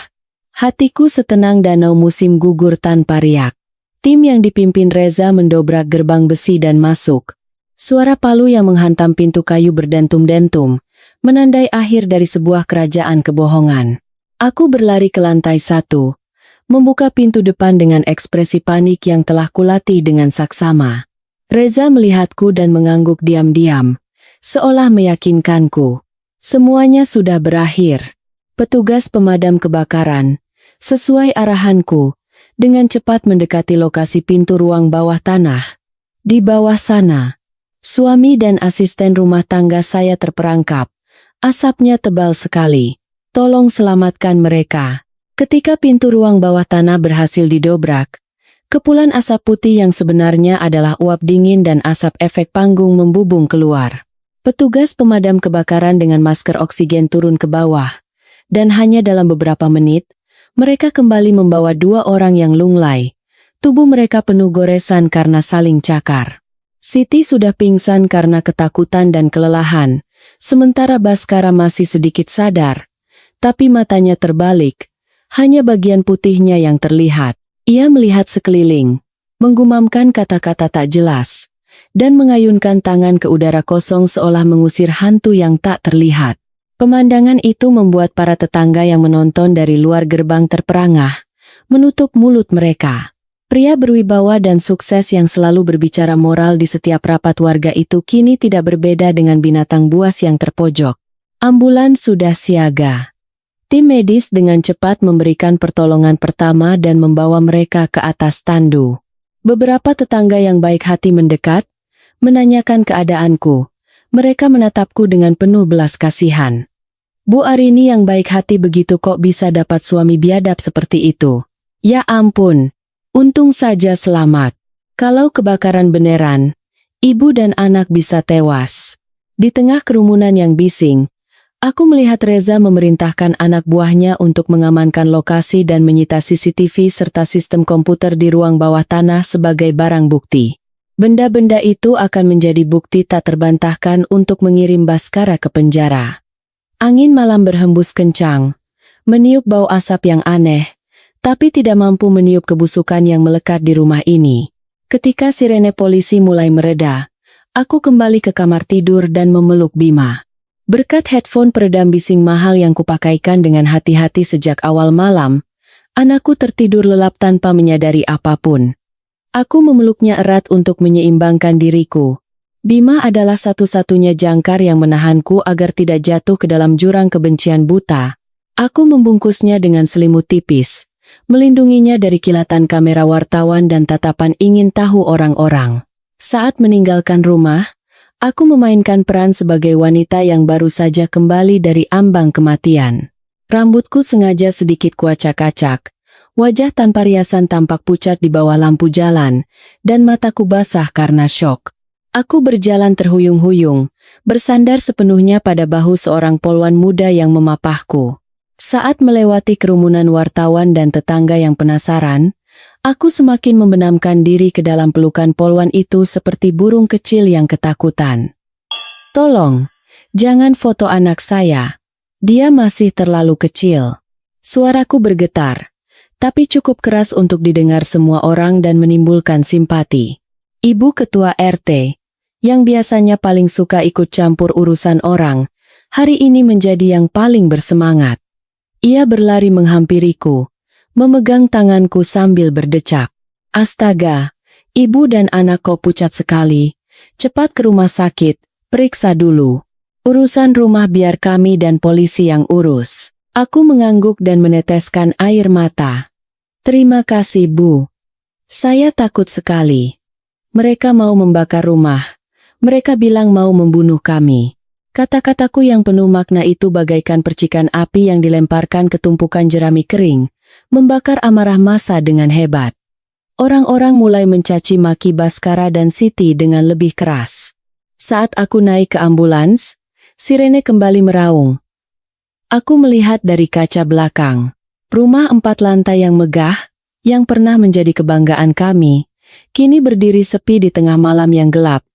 S1: Hatiku setenang danau musim gugur tanpa riak. Tim yang dipimpin Reza mendobrak gerbang besi dan masuk. Suara palu yang menghantam pintu kayu berdentum-dentum, menandai akhir dari sebuah kerajaan kebohongan. Aku berlari ke lantai 1, membuka pintu depan dengan ekspresi panik yang telah kulatih dengan saksama. Reza melihatku dan mengangguk diam-diam, seolah meyakinkanku. Semuanya sudah berakhir. Petugas pemadam kebakaran, sesuai arahanku, dengan cepat mendekati lokasi pintu ruang bawah tanah. Di bawah sana, suami dan asisten rumah tangga saya terperangkap. Asapnya tebal sekali. Tolong selamatkan mereka. Ketika pintu ruang bawah tanah berhasil didobrak, kepulan asap putih yang sebenarnya adalah uap dingin dan asap efek panggung membubung keluar. Petugas pemadam kebakaran dengan masker oksigen turun ke bawah, dan hanya dalam beberapa menit, mereka kembali membawa 2 orang yang lunglai. Tubuh mereka penuh goresan karena saling cakar. Siti sudah pingsan karena ketakutan dan kelelahan, sementara Baskara masih sedikit sadar, tapi matanya terbalik, hanya bagian putihnya yang terlihat. Ia melihat sekeliling, menggumamkan kata-kata tak jelas, dan mengayunkan tangan ke udara kosong seolah mengusir hantu yang tak terlihat. Pemandangan itu membuat para tetangga yang menonton dari luar gerbang terperangah, menutup mulut mereka. Pria berwibawa dan sukses yang selalu berbicara moral di setiap rapat warga itu kini tidak berbeda dengan binatang buas yang terpojok. Ambulans sudah siaga. Tim medis dengan cepat memberikan pertolongan pertama dan membawa mereka ke atas tandu. Beberapa tetangga yang baik hati mendekat, menanyakan keadaanku. Mereka menatapku dengan penuh belas kasihan. Bu Arini yang baik hati begitu kok bisa dapat suami biadab seperti itu. Ya ampun, untung saja selamat. Kalau kebakaran beneran, Ibu dan anak bisa tewas. Di tengah kerumunan yang bising, aku melihat Reza memerintahkan anak buahnya untuk mengamankan lokasi dan menyita CCTV serta sistem komputer di ruang bawah tanah sebagai barang bukti. Benda-benda itu akan menjadi bukti tak terbantahkan untuk mengirim Baskara ke penjara. Angin malam berhembus kencang, meniup bau asap yang aneh, tapi tidak mampu meniup kebusukan yang melekat di rumah ini. Ketika sirene polisi mulai mereda, aku kembali ke kamar tidur dan memeluk Bima. Berkat headphone peredam bising mahal yang kupakaikan dengan hati-hati sejak awal malam, anakku tertidur lelap tanpa menyadari apapun. Aku memeluknya erat untuk menyeimbangkan diriku. Bima adalah satu-satunya jangkar yang menahanku agar tidak jatuh ke dalam jurang kebencian buta. Aku membungkusnya dengan selimut tipis, melindunginya dari kilatan kamera wartawan dan tatapan ingin tahu orang-orang. Saat meninggalkan rumah, aku memainkan peran sebagai wanita yang baru saja kembali dari ambang kematian. Rambutku sengaja sedikit kuacak-acak, wajah tanpa riasan tampak pucat di bawah lampu jalan, dan mataku basah karena syok. Aku berjalan terhuyung-huyung, bersandar sepenuhnya pada bahu seorang polwan muda yang memapahku. Saat melewati kerumunan wartawan dan tetangga yang penasaran, aku semakin membenamkan diri ke dalam pelukan polwan itu seperti burung kecil yang ketakutan. "Tolong, jangan foto anak saya. Dia masih terlalu kecil." Suaraku bergetar, tapi cukup keras untuk didengar semua orang dan menimbulkan simpati. Ibu ketua RT, yang biasanya paling suka ikut campur urusan orang, hari ini menjadi yang paling bersemangat. Ia berlari menghampiriku, memegang tanganku sambil berdecak. "Astaga, ibu dan anak kau pucat sekali. Cepat ke rumah sakit, periksa dulu. Urusan rumah biar kami dan polisi yang urus." Aku mengangguk dan meneteskan air mata. "Terima kasih, Bu. Saya takut sekali. Mereka mau membakar rumah. Mereka bilang mau membunuh kami." Kata-kataku yang penuh makna itu bagaikan percikan api yang dilemparkan ke tumpukan jerami kering, membakar amarah massa dengan hebat. Orang-orang mulai mencaci maki Baskara dan Siti dengan lebih keras. Saat aku naik ke ambulans, sirene kembali meraung. Aku melihat dari kaca belakang. Rumah 4 lantai yang megah, yang pernah menjadi kebanggaan kami, kini berdiri sepi di tengah malam yang gelap,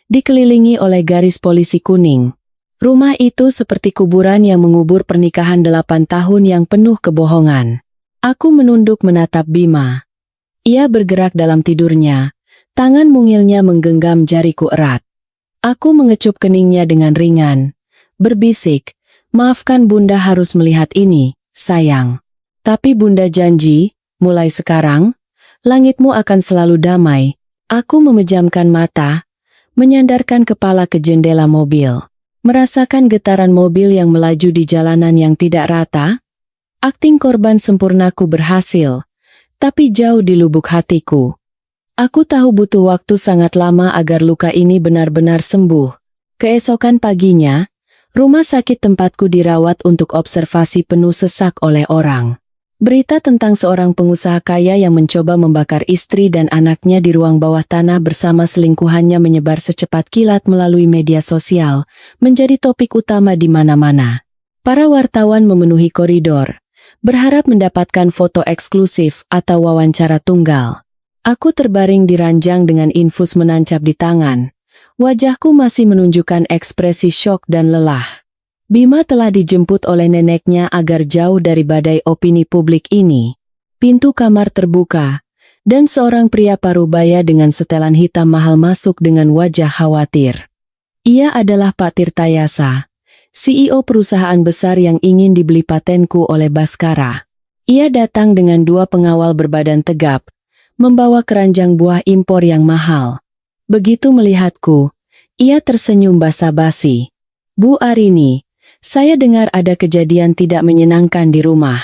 S1: dikelilingi oleh garis polisi kuning. Rumah itu seperti kuburan yang mengubur pernikahan 8 tahun yang penuh kebohongan. Aku menunduk menatap Bima. Ia bergerak dalam tidurnya, tangan mungilnya menggenggam jariku erat. Aku mengecup keningnya dengan ringan, berbisik, "Maafkan Bunda harus melihat ini, sayang. Tapi Bunda janji, mulai sekarang, langitmu akan selalu damai." Aku memejamkan mata, menyandarkan kepala ke jendela mobil. Merasakan getaran mobil yang melaju di jalanan yang tidak rata. Akting korban sempurnaku berhasil, tapi jauh di lubuk hatiku. Aku tahu butuh waktu sangat lama agar luka ini benar-benar sembuh. Keesokan paginya, rumah sakit tempatku dirawat untuk observasi penuh sesak oleh orang. Berita tentang seorang pengusaha kaya yang mencoba membakar istri dan anaknya di ruang bawah tanah bersama selingkuhannya menyebar secepat kilat melalui media sosial, menjadi topik utama di mana-mana. Para wartawan memenuhi koridor, berharap mendapatkan foto eksklusif atau wawancara tunggal. Aku terbaring di ranjang dengan infus menancap di tangan. Wajahku masih menunjukkan ekspresi syok dan lelah. Bima telah dijemput oleh neneknya agar jauh dari badai opini publik ini. Pintu kamar terbuka, dan seorang pria parubaya dengan setelan hitam mahal masuk dengan wajah khawatir. Ia adalah Pak Tirtayasa, CEO perusahaan besar yang ingin dibeli patenku oleh Baskara. Ia datang dengan 2 pengawal berbadan tegap, membawa keranjang buah impor yang mahal. Begitu melihatku, ia tersenyum basa-basi. "Bu Arini, saya dengar ada kejadian tidak menyenangkan di rumah."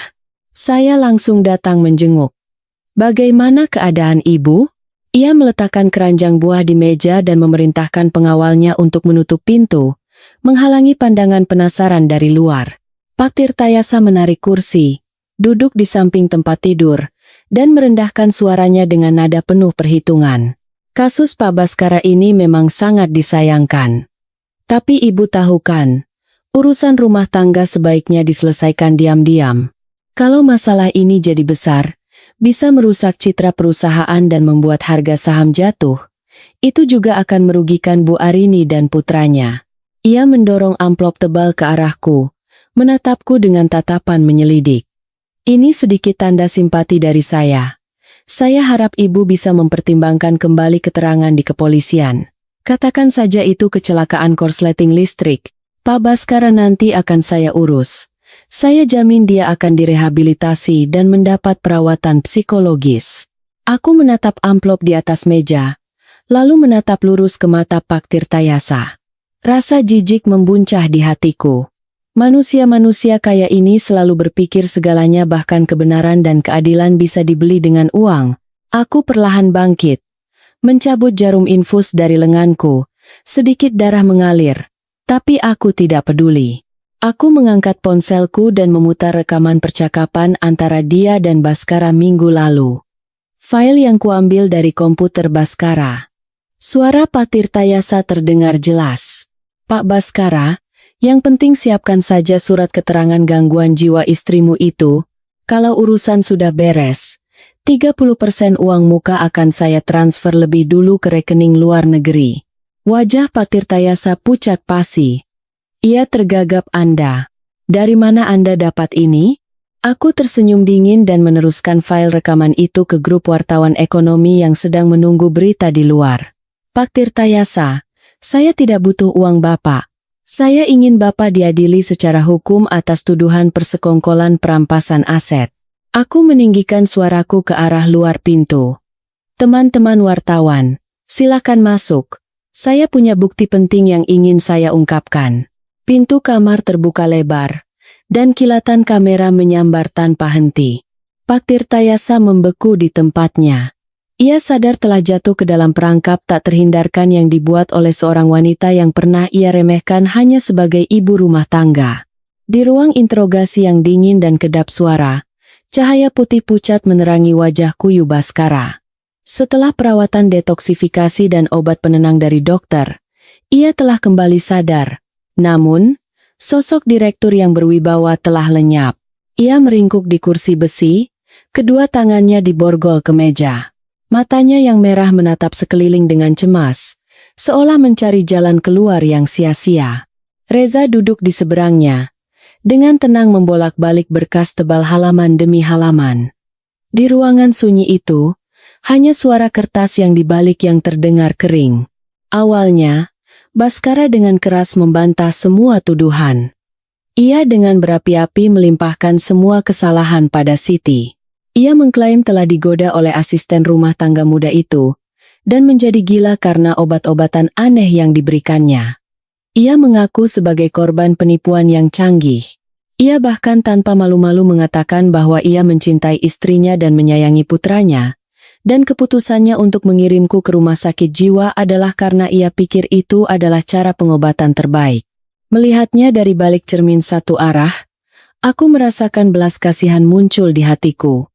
S1: Saya langsung datang menjenguk. "Bagaimana keadaan ibu?" Ia meletakkan keranjang buah di meja dan memerintahkan pengawalnya untuk menutup pintu, menghalangi pandangan penasaran dari luar. Pak Tirtayasa menarik kursi, duduk di samping tempat tidur, dan merendahkan suaranya dengan nada penuh perhitungan. Kasus Pak Baskara ini memang sangat disayangkan. Tapi Ibu tahu kan, urusan rumah tangga sebaiknya diselesaikan diam-diam. Kalau masalah ini jadi besar, bisa merusak citra perusahaan dan membuat harga saham jatuh. Itu juga akan merugikan Bu Arini dan putranya. Ia mendorong amplop tebal ke arahku, menatapku dengan tatapan menyelidik. Ini sedikit tanda simpati dari saya. Saya harap Ibu bisa mempertimbangkan kembali keterangan di kepolisian. Katakan saja itu kecelakaan korsleting listrik. Pak Baskara nanti akan saya urus. Saya jamin dia akan direhabilitasi dan mendapat perawatan psikologis. Aku menatap amplop di atas meja, lalu menatap lurus ke mata Pak Tirtayasa. Rasa jijik membuncah di hatiku. Manusia-manusia kaya ini selalu berpikir segalanya bahkan kebenaran dan keadilan bisa dibeli dengan uang. Aku perlahan bangkit, mencabut jarum infus dari lenganku. Sedikit darah mengalir, tapi aku tidak peduli. Aku mengangkat ponselku dan memutar rekaman percakapan antara dia dan Baskara minggu lalu. File yang kuambil dari komputer Baskara. Suara Pak Tirtayasa terdengar jelas. Pak Baskara, yang penting siapkan saja surat keterangan gangguan jiwa istrimu itu. Kalau urusan sudah beres, 30% uang muka akan saya transfer lebih dulu ke rekening luar negeri. Wajah Pak Tirtayasa pucat pasi. Ia tergagap. Anda. Dari mana Anda dapat ini? Aku tersenyum dingin dan meneruskan file rekaman itu ke grup wartawan ekonomi yang sedang menunggu berita di luar. Pak Tirtayasa, saya tidak butuh uang Bapak. Saya ingin Bapak diadili secara hukum atas tuduhan persekongkolan perampasan aset. Aku meninggikan suaraku ke arah luar pintu. Teman-teman wartawan, silakan masuk. Saya punya bukti penting yang ingin saya ungkapkan. Pintu kamar terbuka lebar, dan kilatan kamera menyambar tanpa henti. Pak Tirtayasa membeku di tempatnya. Ia sadar telah jatuh ke dalam perangkap tak terhindarkan yang dibuat oleh seorang wanita yang pernah ia remehkan hanya sebagai ibu rumah tangga. Di ruang interogasi yang dingin dan kedap suara, cahaya putih pucat menerangi wajah Kuyu Baskara. Setelah perawatan detoksifikasi dan obat penenang dari dokter, ia telah kembali sadar. Namun, sosok direktur yang berwibawa telah lenyap. Ia meringkuk di kursi besi, kedua tangannya diborgol ke meja. Matanya yang merah menatap sekeliling dengan cemas, seolah mencari jalan keluar yang sia-sia. Reza duduk di seberangnya, dengan tenang membolak-balik berkas tebal halaman demi halaman. Di ruangan sunyi itu, hanya suara kertas yang dibalik yang terdengar kering. Awalnya, Baskara dengan keras membantah semua tuduhan. Ia dengan berapi-api melimpahkan semua kesalahan pada Siti. Ia mengklaim telah digoda oleh asisten rumah tangga muda itu, dan menjadi gila karena obat-obatan aneh yang diberikannya. Ia mengaku sebagai korban penipuan yang canggih. Ia bahkan tanpa malu-malu mengatakan bahwa ia mencintai istrinya dan menyayangi putranya, dan keputusannya untuk mengirimku ke rumah sakit jiwa adalah karena ia pikir itu adalah cara pengobatan terbaik. Melihatnya dari balik cermin satu arah, aku merasakan belas kasihan muncul di hatiku.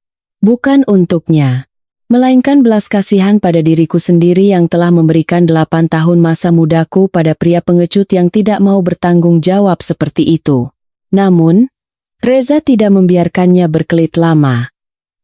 S1: Bukan untuknya, melainkan belas kasihan pada diriku sendiri yang telah memberikan 8 tahun masa mudaku pada pria pengecut yang tidak mau bertanggung jawab seperti itu. Namun, Reza tidak membiarkannya berkelit lama.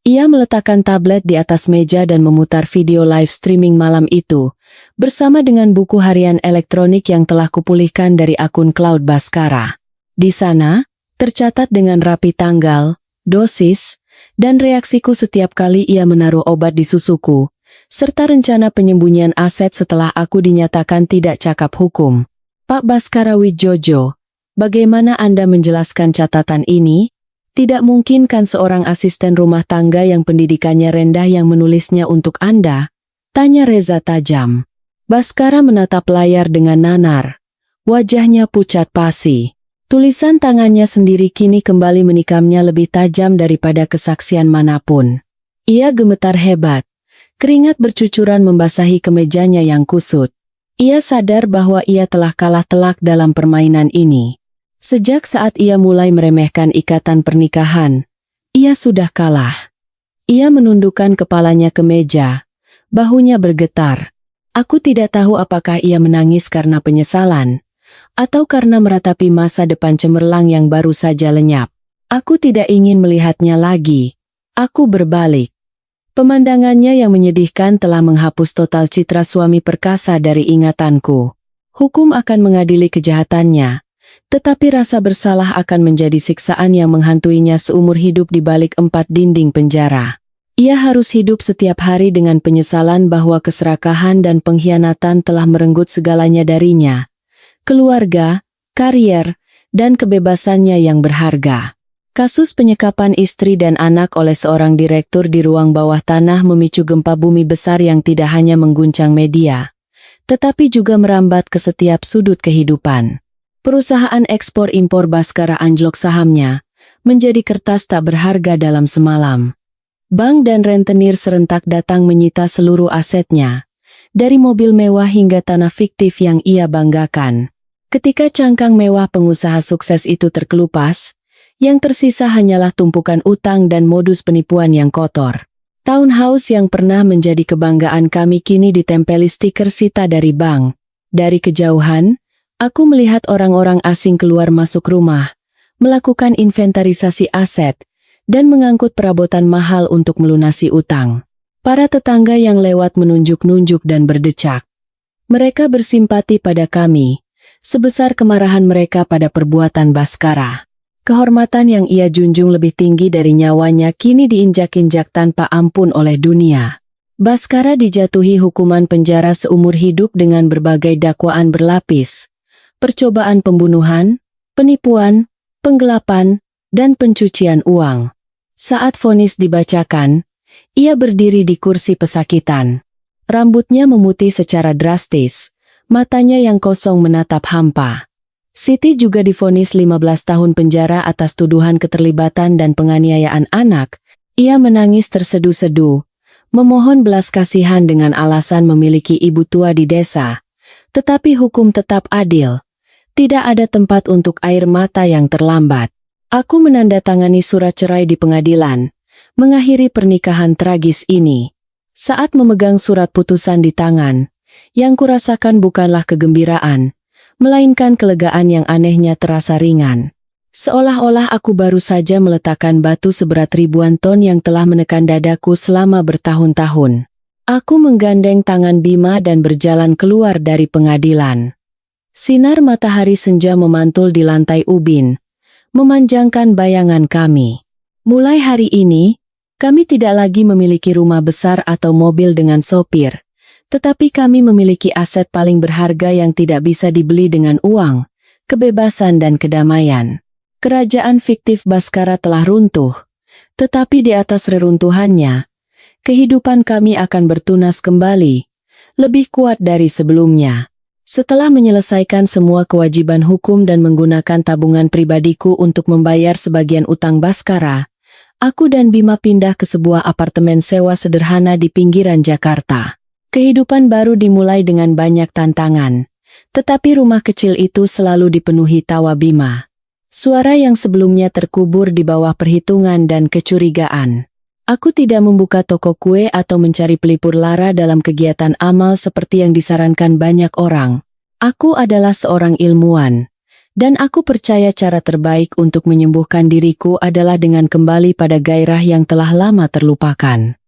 S1: Ia meletakkan tablet di atas meja dan memutar video live streaming malam itu, bersama dengan buku harian elektronik yang telah kupulihkan dari akun cloud Baskara. Di sana, tercatat dengan rapi tanggal, dosis, dan reaksiku setiap kali ia menaruh obat di susuku, serta rencana penyembunyian aset setelah aku dinyatakan tidak cakap hukum. Pak Baskara Widjojo, bagaimana Anda menjelaskan catatan ini? Tidak mungkin kan seorang asisten rumah tangga yang pendidikannya rendah yang menulisnya untuk Anda? Tanya Reza tajam. Baskara menatap layar dengan nanar. Wajahnya pucat pasi. Tulisan tangannya sendiri kini kembali menikamnya lebih tajam daripada kesaksian manapun. Ia gemetar hebat. Keringat bercucuran membasahi kemejanya yang kusut. Ia sadar bahwa ia telah kalah telak dalam permainan ini. Sejak saat ia mulai meremehkan ikatan pernikahan, ia sudah kalah. Ia menundukkan kepalanya ke meja, bahunya bergetar. Aku tidak tahu apakah ia menangis karena penyesalan, atau karena meratapi masa depan cemerlang yang baru saja lenyap. Aku tidak ingin melihatnya lagi. Aku berbalik. Pemandangannya yang menyedihkan telah menghapus total citra suami perkasa dari ingatanku. Hukum akan mengadili kejahatannya, tetapi rasa bersalah akan menjadi siksaan yang menghantuinya seumur hidup di balik 4 dinding penjara. Ia harus hidup setiap hari dengan penyesalan bahwa keserakahan dan pengkhianatan telah merenggut segalanya darinya. Keluarga, karier, dan kebebasannya yang berharga. Kasus penyekapan istri dan anak oleh seorang direktur di ruang bawah tanah memicu gempa bumi besar yang tidak hanya mengguncang media, tetapi juga merambat ke setiap sudut kehidupan. Perusahaan ekspor-impor Baskara anjlok sahamnya, menjadi kertas tak berharga dalam semalam. Bank dan rentenir serentak datang menyita seluruh asetnya, dari mobil mewah hingga tanah fiktif yang ia banggakan. Ketika cangkang mewah pengusaha sukses itu terkelupas, yang tersisa hanyalah tumpukan utang dan modus penipuan yang kotor. Townhouse yang pernah menjadi kebanggaan kami kini ditempeli stiker sita dari bank. Dari kejauhan, aku melihat orang-orang asing keluar masuk rumah, melakukan inventarisasi aset, dan mengangkut perabotan mahal untuk melunasi utang. Para tetangga yang lewat menunjuk-nunjuk dan berdecak. Mereka bersimpati pada kami, sebesar kemarahan mereka pada perbuatan Baskara. Kehormatan yang ia junjung lebih tinggi dari nyawanya kini diinjak-injak tanpa ampun oleh dunia. Baskara dijatuhi hukuman penjara seumur hidup dengan berbagai dakwaan berlapis. Percobaan pembunuhan, penipuan, penggelapan, dan pencucian uang. Saat vonis dibacakan, ia berdiri di kursi pesakitan. Rambutnya memutih secara drastis, matanya yang kosong menatap hampa. Siti juga divonis 15 tahun penjara atas tuduhan keterlibatan dan penganiayaan anak. Ia menangis terseduh-seduh, memohon belas kasihan dengan alasan memiliki ibu tua di desa. Tetapi hukum tetap adil. Tidak ada tempat untuk air mata yang terlambat. Aku menandatangani surat cerai di pengadilan, mengakhiri pernikahan tragis ini. Saat memegang surat putusan di tangan, yang kurasakan bukanlah kegembiraan, melainkan kelegaan yang anehnya terasa ringan. Seolah-olah aku baru saja meletakkan batu seberat ribuan ton yang telah menekan dadaku selama bertahun-tahun. Aku menggandeng tangan Bima dan berjalan keluar dari pengadilan. Sinar matahari senja memantul di lantai ubin, memanjangkan bayangan kami. Mulai hari ini, kami tidak lagi memiliki rumah besar atau mobil dengan sopir. Tetapi kami memiliki aset paling berharga yang tidak bisa dibeli dengan uang, kebebasan dan kedamaian. Kerajaan fiktif Baskara telah runtuh, tetapi di atas reruntuhannya, kehidupan kami akan bertunas kembali, lebih kuat dari sebelumnya. Setelah menyelesaikan semua kewajiban hukum dan menggunakan tabungan pribadiku untuk membayar sebagian utang Baskara, aku dan Bima pindah ke sebuah apartemen sewa sederhana di pinggiran Jakarta. Kehidupan baru dimulai dengan banyak tantangan, tetapi rumah kecil itu selalu dipenuhi tawa Bima. Suara yang sebelumnya terkubur di bawah perhitungan dan kecurigaan. Aku tidak membuka toko kue atau mencari pelipur lara dalam kegiatan amal seperti yang disarankan banyak orang. Aku adalah seorang ilmuwan, dan aku percaya cara terbaik untuk menyembuhkan diriku adalah dengan kembali pada gairah yang telah lama terlupakan.